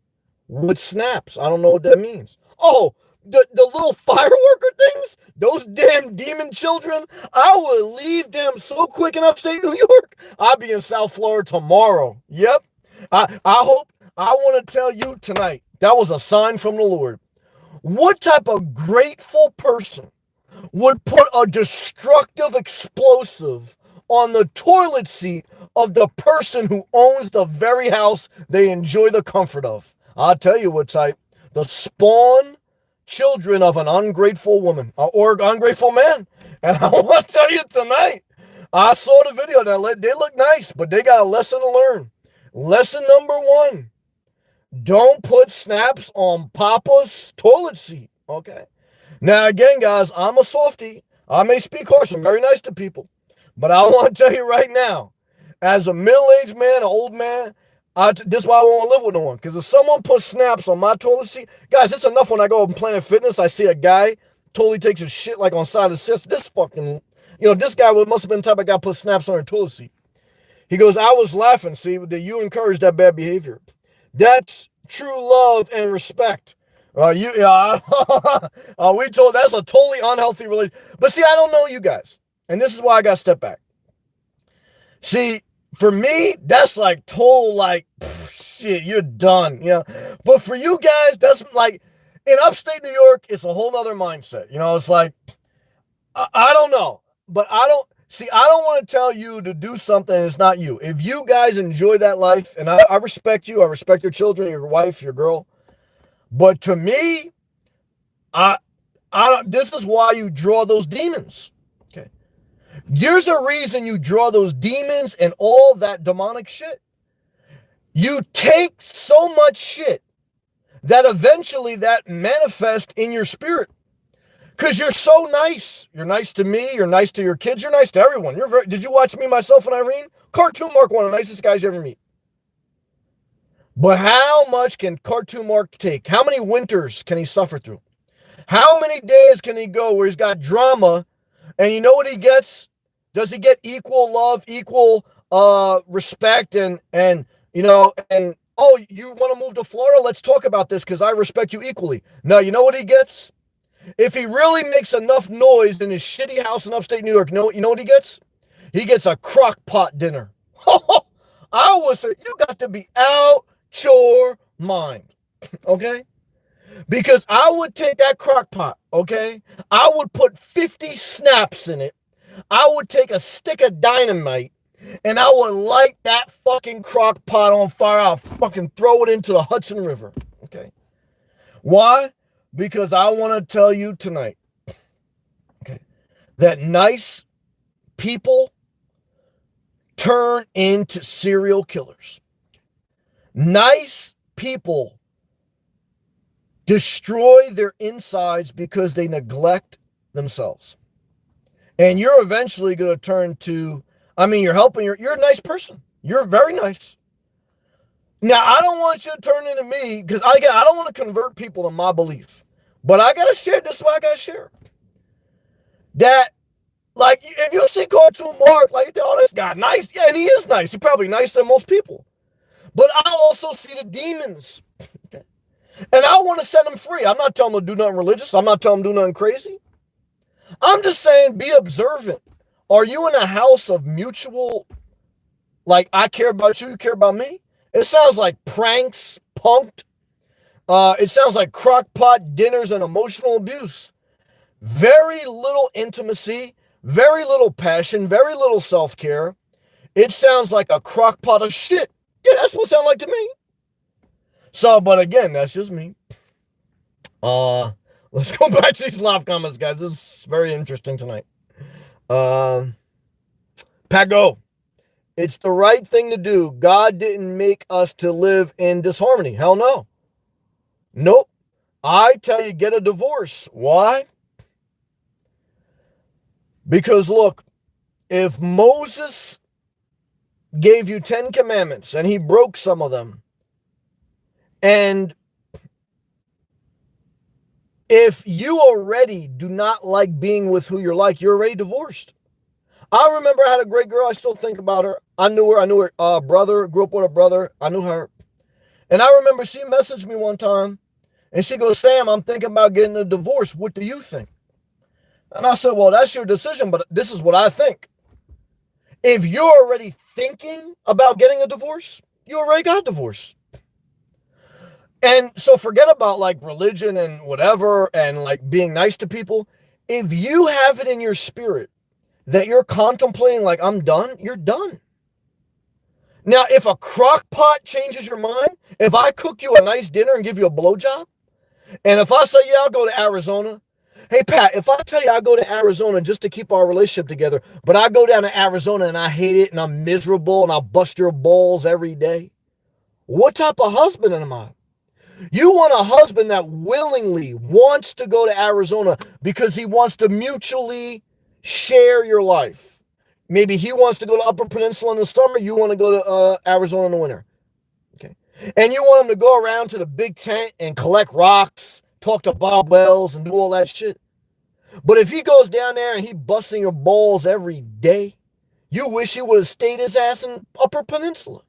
With snaps. I don't know what that means. Oh, the little fireworker things? Those damn demon children? I would leave them so quick in upstate New York. I'll be in South Florida tomorrow. Yep. I want to tell you tonight, that was a sign from the Lord. What type of grateful person would put a destructive explosive on the toilet seat of the person who owns the very house they enjoy the comfort of? I'll tell you what type. The spawn children of an ungrateful woman or ungrateful man. And I want to tell you tonight, I saw the video. They look nice, but they got a lesson to learn. Lesson number 1. Don't put snaps on Papa's toilet seat. Okay. Now, again, guys, I'm a softie. I may speak harsh. I'm very nice to people. But I want to tell you right now, as a middle-aged man, an old man, This is why I won't live with no one. Because if someone puts snaps on my toilet seat, guys, it's enough when I go on Planet Fitness, I see a guy totally takes his shit like on side of the steps. This fucking, this guy must have been the type of guy put snaps on your toilet seat. He goes, I was laughing, see, that you encouraged that bad behavior. That's true love and respect. We told that's a totally unhealthy relationship. But see, I don't know you guys. And this is why I got to step back. See, for me, that's like total, like, shit, you're done. But for you guys, that's like, in upstate New York, it's a whole nother mindset. It's like, I don't know. But I don't want to tell you to do something that's not you. If you guys enjoy that life, and I respect you, I respect your children, your wife, your girl. But to me, this is why you draw those demons. Okay. There's a reason you draw those demons and all that demonic shit. You take so much shit that eventually that manifests in your spirit. Because you're so nice. You're nice to me. You're nice to your kids. You're nice to everyone. Did you watch Me, Myself, and Irene? Cartoon Mark, one of the nicest guys you ever meet. But how much can Cartoon Mark take? How many winters can he suffer through? How many days can he go where he's got drama? And you know what he gets? Does he get equal love, equal respect, and oh, you want to move to Florida? Let's talk about this because I respect you equally. No, you know what he gets? If he really makes enough noise in his shitty house in upstate New York, you know what he gets? He gets a crock pot dinner. I would say, you got to be out your mind, okay? Because I would take that crock pot, okay? I would put 50 snaps in it. I would take a stick of dynamite, and I would light that fucking crock pot on fire. I'll fucking throw it into the Hudson River, okay? Why? Because I want to tell you tonight, okay, that nice people turn into serial killers. Nice people destroy their insides because they neglect themselves. And you're eventually going to turn to, you're helping, you're a nice person. You're very nice. Now, I don't want you to turn into me because I don't want to convert people to my belief. But I got to share. This is what I got to share. That, like, if you see Cartoon Mark, like, oh, this guy nice. Yeah, and he is nice. He's probably nicer than most people. But I also see the demons. Okay. And I want to set them free. I'm not telling them to do nothing religious. I'm not telling them to do nothing crazy. I'm just saying be observant. Are you in a house of mutual, like, I care about you, you care about me? It sounds like pranks, punked. It sounds like crockpot dinners and emotional abuse. Very little intimacy, very little passion, very little self-care. It sounds like a crockpot of shit. Yeah, that's what it sounds like to me. So, but again, that's just me. Let's go back to these live comments, guys. This is very interesting tonight. Pago. It's the right thing to do. God didn't make us to live in disharmony. Hell no. Nope. I tell you, get a divorce. Why? Because look, if Moses gave you 10 commandments and he broke some of them, and if you already do not like being with who you're like, you're already divorced. I remember I had a great girl. I still think about her. I knew her brother, grew up with her brother. I knew her. And I remember she messaged me one time and she goes, Sam, I'm thinking about getting a divorce. What do you think? And I said, well, that's your decision, but this is what I think. If you're already thinking about getting a divorce, you already got a divorce. And so forget about like religion and whatever and like being nice to people. If you have it in your spirit that you're contemplating like I'm done, you're done. Now, if a crock pot changes your mind, if I cook you a nice dinner and give you a blowjob, and if I say, yeah, I'll go to Arizona. Hey, Pat, if I tell you I go to Arizona just to keep our relationship together, but I go down to Arizona and I hate it and I'm miserable and I'll bust your balls every day, what type of husband am I? You want a husband that willingly wants to go to Arizona because he wants to mutually share your life. Maybe he wants to go to Upper Peninsula in the summer. You want to go to Arizona in the winter. And you want him to go around to the big tent and collect rocks, talk to Bob Wells and do all that shit. But if he goes down there and he busting your balls every day, you wish he would have stayed his ass in Upper Peninsula.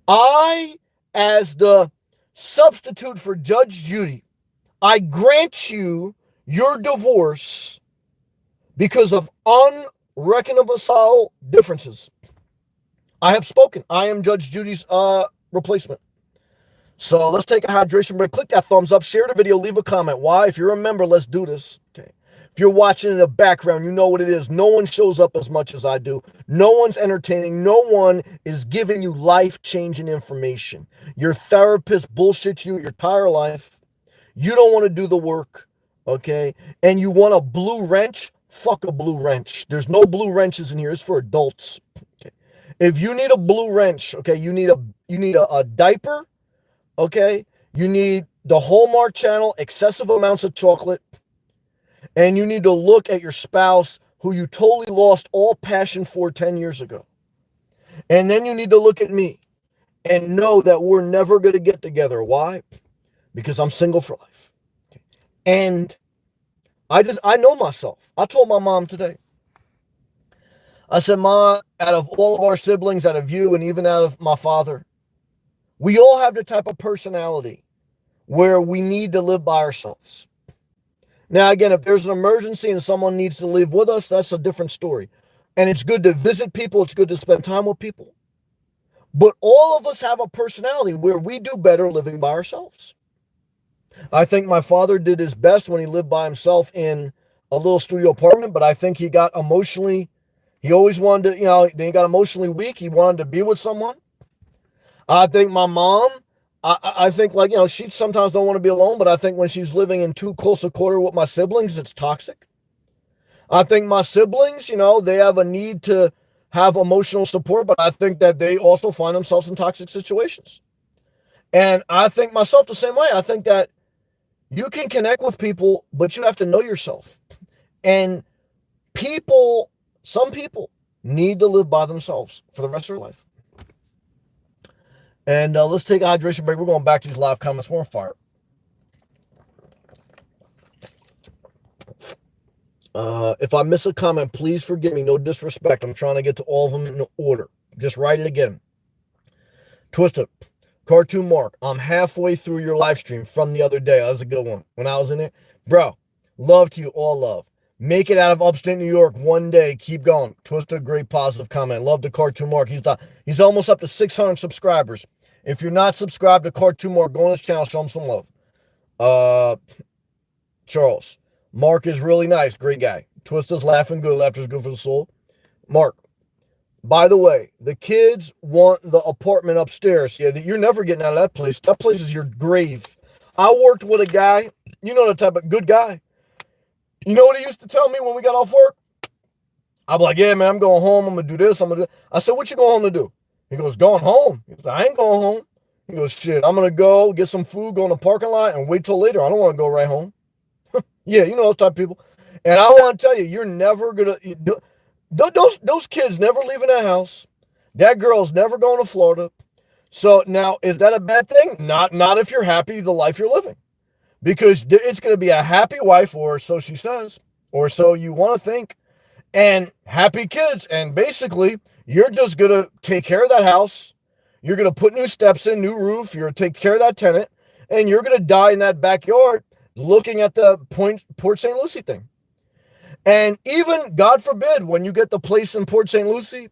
I, as the substitute for Judge Judy, I grant you your divorce because of unreconcilable differences. I have spoken. I am Judge Judy's replacement. So let's take a hydration break. Click that thumbs up, share the video, leave a comment. Why? If you're a member, let's do this. Okay. If you're watching in the background, you know what it is. No one shows up as much as I do. No one's entertaining. No one is giving you life-changing information. Your therapist bullshits you your entire life. You don't want to do the work, okay? And you want a blue wrench? Fuck a blue wrench. There's no blue wrenches in here. It's for adults. Okay. If you need a blue wrench, okay, you need a diaper, okay? You need the Hallmark Channel, excessive amounts of chocolate, and you need to look at your spouse who you totally lost all passion for 10 years ago. And then you need to look at me and know that we're never going to get together. Why? Because I'm single for life. And I know myself. I told my mom today. I said, Ma, out of all of our siblings, out of you, and even out of my father, we all have the type of personality where we need to live by ourselves. Now, again, if there's an emergency and someone needs to live with us, that's a different story. And it's good to visit people. It's good to spend time with people. But all of us have a personality where we do better living by ourselves. I think my father did his best when he lived by himself in a little studio apartment, but I think he got emotionally, he always wanted to, then he got emotionally weak. He wanted to be with someone. I think my mom, I think she sometimes don't want to be alone, but I think when she's living in too close a quarter with my siblings, it's toxic. I think my siblings, they have a need to have emotional support, but I think that they also find themselves in toxic situations. And I think myself the same way. I think that you can connect with people, but you have to know yourself. And some people need to live by themselves for the rest of their life. And let's take a hydration break. We're going back to these live comments. We're on fire. If I miss a comment, please forgive me. No disrespect. I'm trying to get to all of them in order. Just write it again. Twisted. Cartoon Mark. I'm halfway through your live stream from the other day. That was a good one. When I was in there. Bro, love to you. All love. Make it out of upstate New York one day. Keep going. Twisted, great positive comment. Love the Cartoon Mark. He's almost up to 600 subscribers. If you're not subscribed to Cartoon Mark, go on his channel. Show him some love. Charles. Mark is really nice. Great guy. Twisted's laughing good. Laughter's good for the soul. Mark. By the way, the kids want the apartment upstairs. Yeah, you're never getting out of that place. That place is your grave. I worked with a guy, the type of good guy. You know what he used to tell me when we got off work? I'm like, yeah, man, I'm going home. I'm going to do this. I'm going to do that. I said, what you going home to do? He goes, going home. He goes, I ain't going home. He goes, shit, I'm going to go get some food, go in the parking lot, and wait till later. I don't want to go right home. Yeah, those type of people. And I want to tell you, you're never going to... Those kids never leaving that house. That girl's never going to Florida. So now, is that a bad thing? Not if you're happy the life you're living. Because it's going to be a happy wife, or so she says, or so you want to think, and happy kids. And basically, you're just going to take care of that house. You're going to put new steps in, new roof. You're going to take care of that tenant. And you're going to die in that backyard looking at the Port St. Lucie thing. And even, God forbid, when you get the place in Port St. Lucie,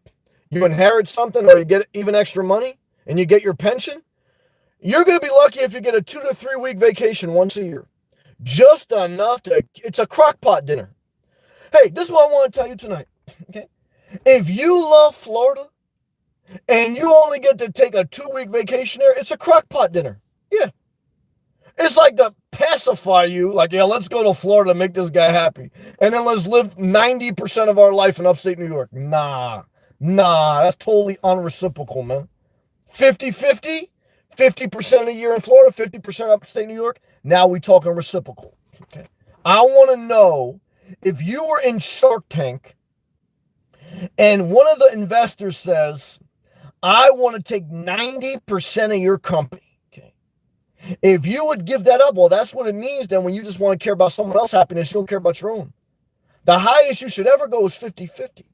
you inherit something or you get even extra money and you get your pension, you're going to be lucky if you get a 2 to 3 week vacation once a year. Just enough it's a crock pot dinner. Hey, this is what I want to tell you tonight. Okay? If you love Florida and you only get to take a 2-week vacation there, it's a crock pot dinner. Yeah. It's like to pacify you, like, yeah, let's go to Florida to make this guy happy. And then let's live 90% of our life in upstate New York. Nah, that's totally unreciprocal, man. 50-50, 50% a year in Florida, 50% upstate New York. Now we talking reciprocal. Okay. I want to know if you were in Shark Tank and one of the investors says, I want to take 90% of your company. Okay. If you would give that up, well, that's what it means then when you just want to care about someone else's happiness, you don't care about your own. The highest you should ever go is 50-50.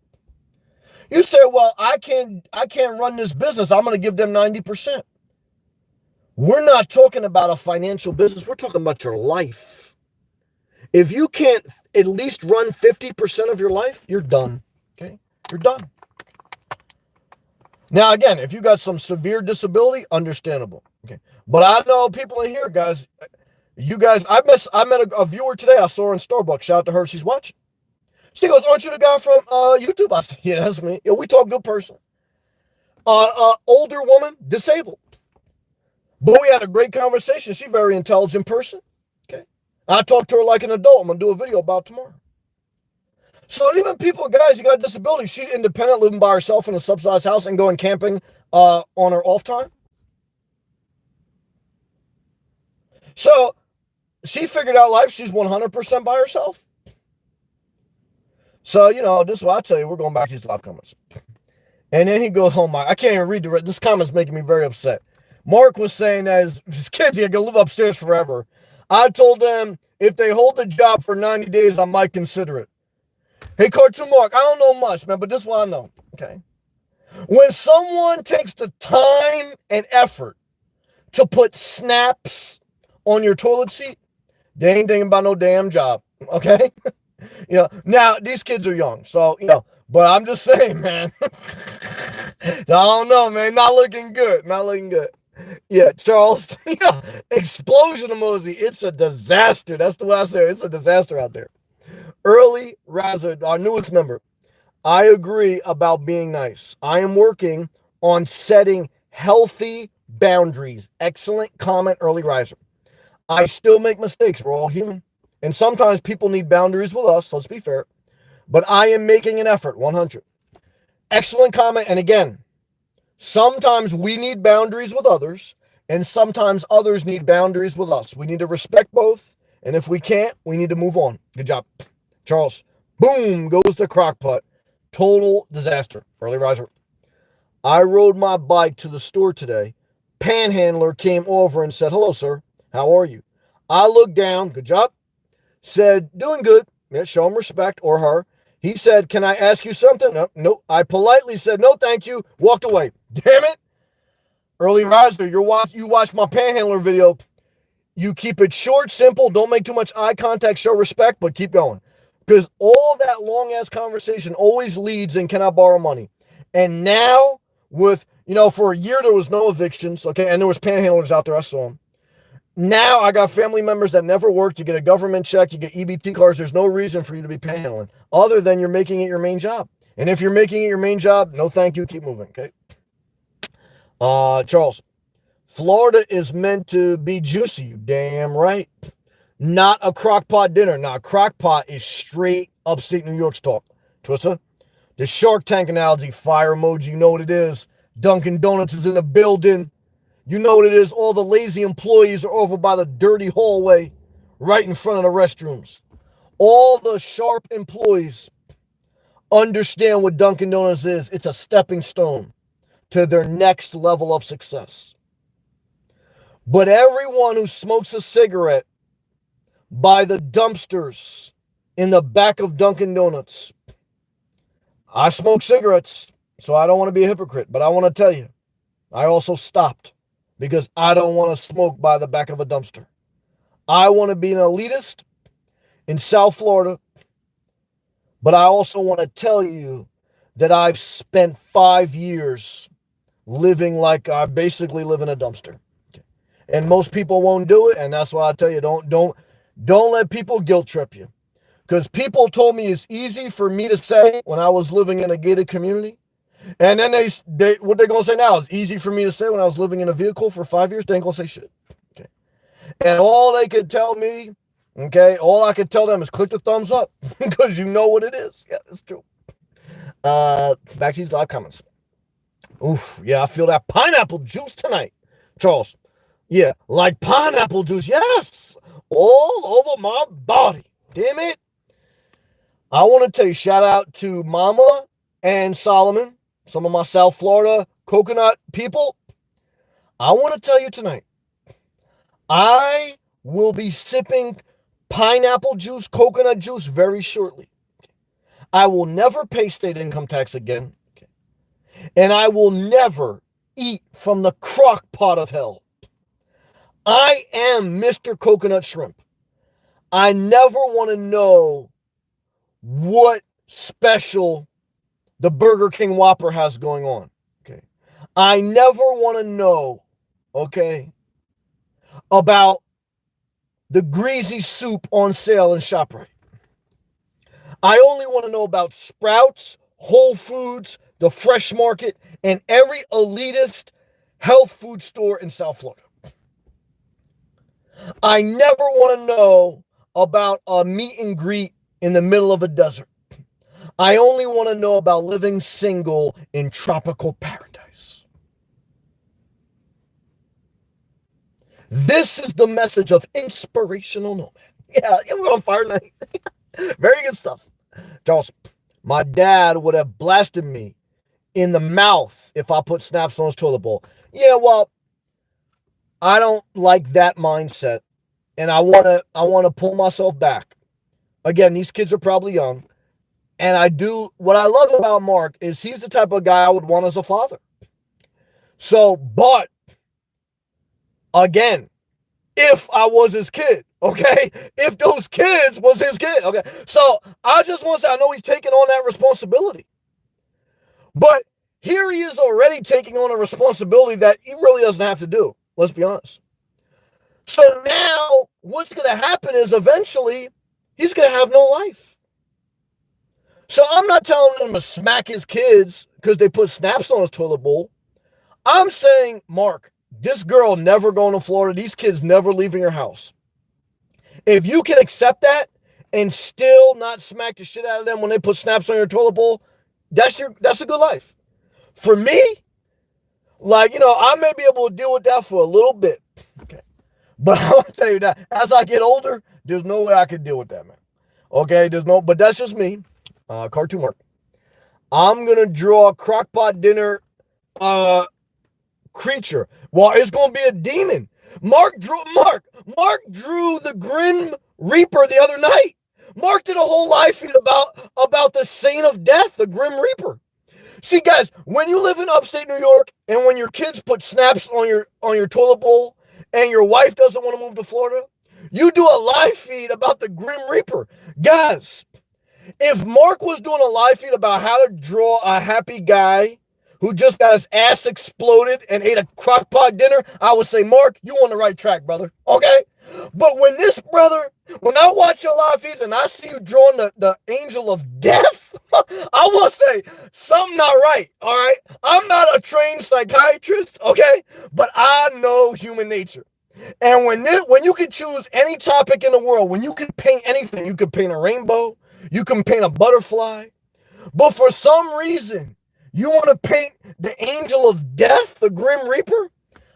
You say, well, I can't run this business. I'm going to give them 90%. We're not talking about a financial business. We're talking about your life. If you can't at least run 50% of your life, you're done. Okay? You're done. Now, again, if you got some severe disability, understandable. Okay. But I know people in here, guys, you guys, I met a viewer today. I saw her in Starbucks. Shout out to her. She's watching. She goes, aren't you the guy from YouTube? I said, yeah, that's me. Yeah, we talk good person. Older woman, disabled. But we had a great conversation. She's a very intelligent person. Okay. I talked to her like an adult. I'm going to do a video about tomorrow. So even people, guys, you got a disability. She's independent, living by herself in a subsidized house and going camping on her off time. So she figured out life. She's 100% by herself. So, this is what I tell you. We're going back to these live comments. And then he goes, oh my, I can't even read the rest. This comment's making me very upset. Mark was saying that his kids are going to live upstairs forever. I told them if they hold the job for 90 days, I might consider it. Hey, Cartoon Mark, I don't know much, man, but this is what I know, okay? When someone takes the time and effort to put snaps on your toilet seat, they ain't thinking about no damn job, okay? Now, these kids are young, so, but I'm just saying, man. I don't know, man. Not looking good. Yeah, Charles. Explosion emoji. It's a disaster. That's the way I say it. It's a disaster out there. Early Razard, our newest member. I agree about being nice. I am working on setting healthy boundaries. Excellent comment, Early Riser. I still make mistakes. We're all human. And sometimes people need boundaries with us. Let's be fair. But I am making an effort. 100. Excellent comment. And again, sometimes we need boundaries with others, and sometimes others need boundaries with us. We need to respect both, and if we can't, we need to move on. Good job. Charles. Boom goes the crockpot. Total disaster. Early riser. I rode my bike to the store today. Panhandler came over and said, hello, sir. How are you? I looked down. Good job. Said, doing good. Yeah, show him respect, or her. He said, can I ask you something? No. I politely said, no, thank you. Walked away. Damn it. Early riser, you watch my Panhandler video. You keep it short, simple. Don't make too much eye contact. Show respect, but keep going. Because all that long-ass conversation always leads in, can I borrow money? And now with, for a year there was no evictions, okay? And there was panhandlers out there. I saw them. Now I got family members that never worked. You get a government check. You get EBT cards. There's no reason for you to be panhandling other than you're making it your main job. And if you're making it your main job, no thank you. Keep moving, okay? Charles, Florida is meant to be juicy. You damn right. Not a crockpot dinner. Now, crockpot is straight upstate New York's talk. Twister, the Shark Tank analogy, fire emoji, you know what it is. Dunkin' Donuts is in the building. You know what it is. All the lazy employees are over by the dirty hallway right in front of the restrooms. All the sharp employees understand what Dunkin' Donuts is. It's a stepping stone to their next level of success. But everyone who smokes a cigarette by the dumpsters in the back of Dunkin' Donuts, I smoke cigarettes, so I don't want to be a hypocrite, but I want to tell you, I also stopped because I don't want to smoke by the back of a dumpster. I want to be an elitist in South Florida, but I also want to tell you that I've spent 5 years living like I basically live in a dumpster. Okay. And most people won't do it, and that's why I tell you, don't let people guilt trip you. Because people told me it's easy for me to say when I was living in a gated community. And then they what they're going to say now is easy for me to say when I was living in a vehicle for 5 years. They ain't going to say shit. Okay. And all they could tell me, okay, all I could tell them is click the thumbs up because you know what it is. Yeah, it's true. Back to these live comments. Oof, yeah, I feel that pineapple juice tonight. Charles, yeah, like pineapple juice. Yes, all over my body. Damn it. I want to tell you, shout out to Mama and Solomon, some of my South Florida coconut people, I want to tell you tonight, I will be sipping pineapple juice, coconut juice very shortly. I will never pay state income tax again. And I will never eat from the crock pot of hell. I am Mr. Coconut Shrimp. I never want to know what special the Burger King Whopper has going on. Okay. I never want to know, okay, about the greasy soup on sale in ShopRite. I only want to know about Sprouts, Whole Foods, the Fresh Market, and every elitist health food store in South Florida. I never want to know about a meet and greet in the middle of a desert. I only want to know about living single in tropical paradise. This is the message of Inspirational Nomad. Yeah, we're on fire tonight. Very good stuff. Charles, my dad would have blasted me in the mouth if I put snaps on his toilet bowl. Yeah, well, I don't like that mindset, and I want to pull myself back. Again, these kids are probably young, and what I love about Mark is he's the type of guy I would want as a father. So, but again, if I was his kid, okay? If those kids was his kid, okay? So I just want to say, I know he's taking on that responsibility. But here he is already taking on a responsibility that he really doesn't have to do. Let's be honest. So now what's going to happen is eventually he's going to have no life. So I'm not telling him to smack his kids because they put snaps on his toilet bowl. I'm saying, Mark, this girl never going to Florida. These kids never leaving your house. If you can accept that and still not smack the shit out of them when they put snaps on your toilet bowl, that's a good life. For me, I may be able to deal with that for a little bit. Okay. But I'll tell you that as I get older, there's no way I can deal with that, man. Okay, but that's just me. Cartoon Mark. I'm going to draw a crockpot dinner creature. Well, it's going to be a demon. Mark drew the Grim Reaper the other night. Mark did a whole live feed about the Saint of Death, the Grim Reaper. See, guys, when you live in upstate New York and when your kids put snaps on your toilet bowl and your wife doesn't want to move to Florida, you do a live feed about the Grim Reaper. Guys, if Mark was doing a live feed about how to draw a happy guy who just got his ass exploded and ate a crockpot dinner, I would say, Mark, you on the right track, brother. Okay? But when I watch your live feeds and I see you drawing the angel of death, I will say something not right, all right? I'm not a trained psychiatrist, okay? But I know human nature. And when you can choose any topic in the world, when you can paint anything, you can paint a rainbow, you can paint a butterfly, but for some reason, you want to paint the angel of death, the Grim Reaper?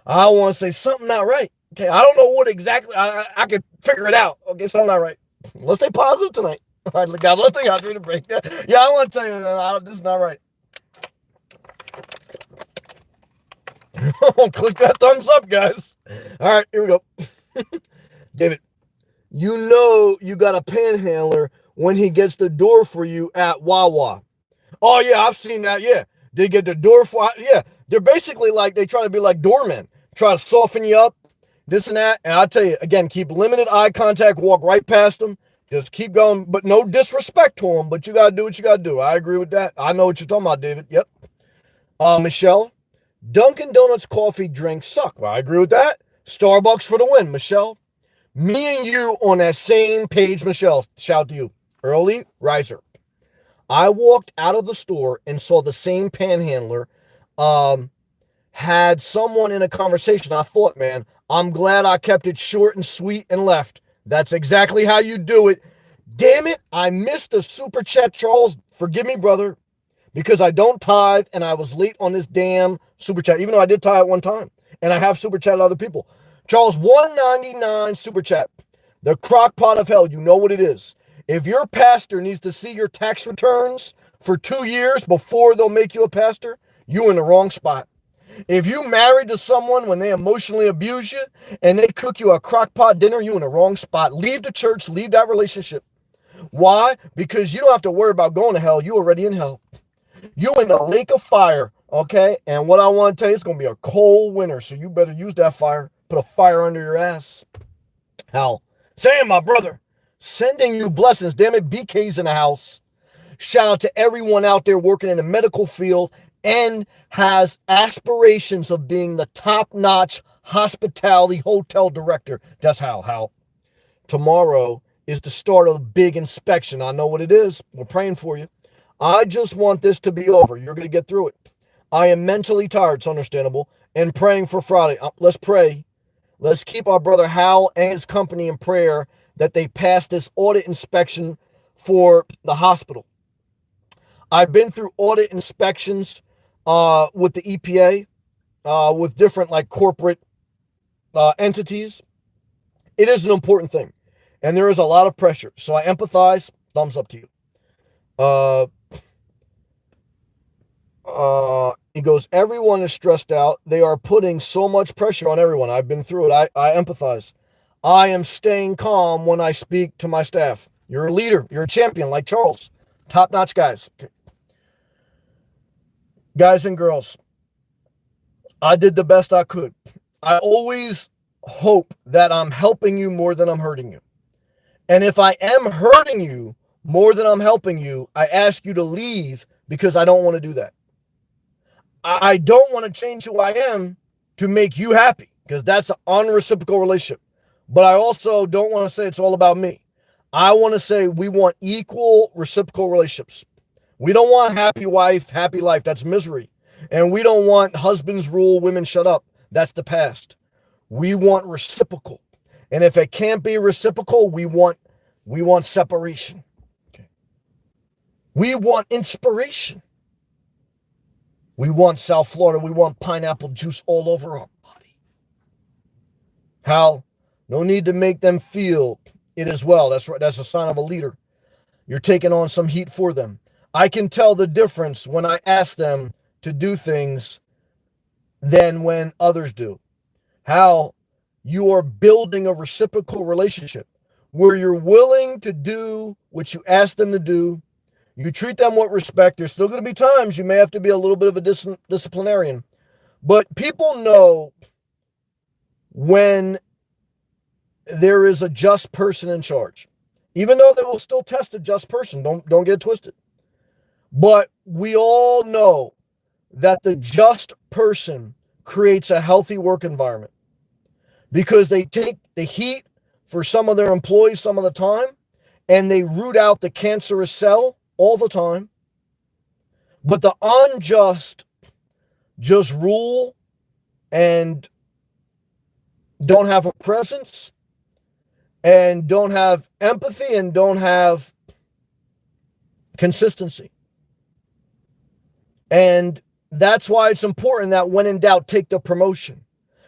I want to say something not right. Okay, I don't know what exactly. I can figure it out. Okay, something not right. Let's stay positive tonight. All right, look out. Let's take out during the break. Yeah, I want to tell you this is not right. Click that thumbs up, guys. All right, here we go. David, you know you got a panhandler when he gets the door for you at Wawa. Oh, yeah, I've seen that. Yeah, they get the door for. Yeah, they're basically like, they try to be like doormen, try to soften you up, this and that. And I'll tell you, again, keep limited eye contact, walk right past them. Just keep going, but no disrespect to them, but you got to do what you got to do. I agree with that. I know what you're talking about, David. Yep. Michelle, Dunkin' Donuts coffee drinks suck. Well, I agree with that. Starbucks for the win, Michelle. Me and you on that same page, Michelle. Shout to you. Early riser. I walked out of the store and saw the same panhandler had someone in a conversation. I thought, man, I'm glad I kept it short and sweet and left. That's exactly how you do it. Damn it, I missed a super chat, Charles. Forgive me, brother, because I don't tithe and I was late on this damn super chat, even though I did tithe one time and I have super chatted other people. Charles, $1.99 super chat. The crock pot of hell, you know what it is. If your pastor needs to see your tax returns for 2 years before they'll make you a pastor, you in the wrong spot. If you married to someone when they emotionally abuse you and they cook you a crock pot dinner, you in the wrong spot. Leave the church, leave that relationship. Why? Because you don't have to worry about going to hell. You already in hell. You in the lake of fire, okay? And what I want to tell you, it's going to be a cold winter, so you better use that fire. Put a fire under your ass. Hal, Sam, my brother, sending you blessings. Damn it, BK's in the house. Shout out to everyone out there working in the medical field and has aspirations of being the top-notch hospitality hotel director. That's Hal. Tomorrow is the start of a big inspection. I know what it is. We're praying for you. I just want this to be over. You're going to get through it. I am mentally tired. It's understandable. And praying for Friday. Let's pray. Let's keep our brother Hal and his company in prayer that they pass this audit inspection for the hospital. I've been through audit inspections with the EPA, with different like corporate entities. It is an important thing. And there is a lot of pressure. So I empathize. Thumbs up to you. He goes, everyone is stressed out. They are putting so much pressure on everyone. I've been through it. I empathize. I am staying calm when I speak to my staff. You're a leader. You're a champion like Charles. Top-notch guys. Okay. Guys and girls, I did the best I could. I always hope that I'm helping you more than I'm hurting you. And if I am hurting you more than I'm helping you, I ask you to leave because I don't want to do that. I don't want to change who I am to make you happy because that's an unreciprocal relationship. But I also don't want to say it's all about me. I want to say we want equal reciprocal relationships. We don't want happy wife, happy life. That's misery. And we don't want husbands rule, women shut up. That's the past. We want reciprocal. And if it can't be reciprocal, we want separation. Okay. We want inspiration. We want South Florida. We want pineapple juice all over our body. Hal, no need to make them feel it as well. That's right. That's a sign of a leader. You're taking on some heat for them. I can tell the difference when I ask them to do things than when others do. Hal, you are building a reciprocal relationship where you're willing to do what you ask them to do. You treat them with respect. There's still going to be times you may have to be a little bit of a disciplinarian. But people know when there is a just person in charge. Even though they will still test a just person. Don't get twisted. But we all know that the just person creates a healthy work environment because they take the heat for some of their employees some of the time and they root out the cancerous cell all the time. But the unjust just rule and don't have a presence and don't have empathy and don't have consistency. And that's why it's important that when in doubt, take the promotion.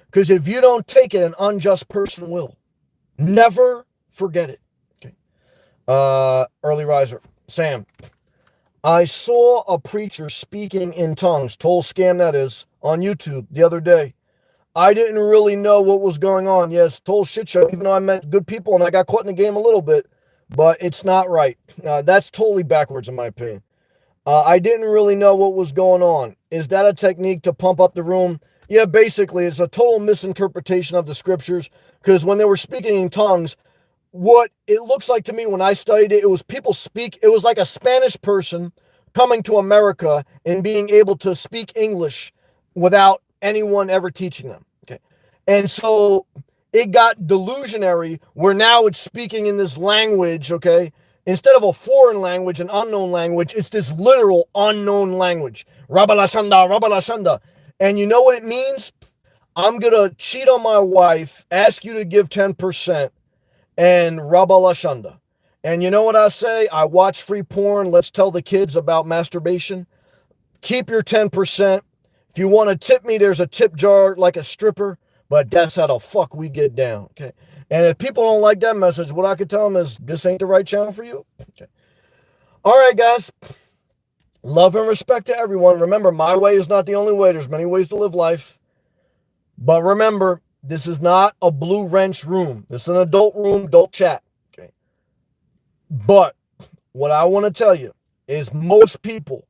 Because if you don't take it, an unjust person will. Never forget it. Okay. Early riser. Sam, I saw a preacher speaking in tongues, total scam that is, on YouTube the other day. I didn't really know what was going on. Yes, total shit show, even though I met good people and I got caught in the game a little bit. But it's not right. That's totally backwards in my opinion. I didn't really know what was going on. Is that a technique to pump up the room? Yeah, basically, it's a total misinterpretation of the scriptures because when they were speaking in tongues, what it looks like to me when I studied it, it was people speak. It was like a Spanish person coming to America and being able to speak English without anyone ever teaching them. Okay. And so it got delusionary where now it's speaking in this language, okay? Instead of a foreign language, an unknown language, it's this literal unknown language. Rabalashanda. And you know what it means? I'm going to cheat on my wife, ask you to give 10%, and Rabalashanda. And you know what I say? I watch free porn. Let's tell the kids about masturbation. Keep your 10%. If you want to tip me, there's a tip jar like a stripper, but that's how the fuck we get down. Okay. And if people don't like that message, what I could tell them is this ain't the right channel for you. Okay. All right, guys. Love and respect to everyone. Remember, my way is not the only way. There's many ways to live life. But remember, this is not a blue wrench room. This is an adult room, adult chat. Okay. But what I want to tell you is most people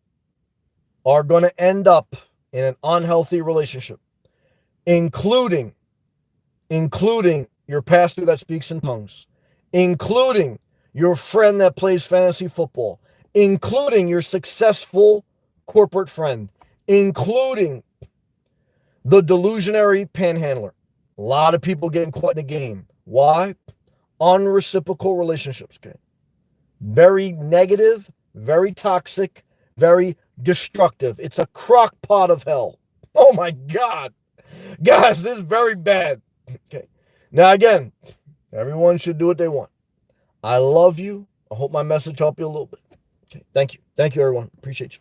are going to end up in an unhealthy relationship, including your pastor that speaks in tongues, including your friend that plays fantasy football, including your successful corporate friend, including the delusionary panhandler. A lot of people getting caught in the game. Why? Unreciprocal relationships. Okay. Very negative, very toxic, very destructive. It's a crock pot of hell. Oh my God. Guys, this is very bad. Okay. Now, again, everyone should do what they want. I love you. I hope my message helped you a little bit. Okay. Thank you. Thank you, everyone. Appreciate you.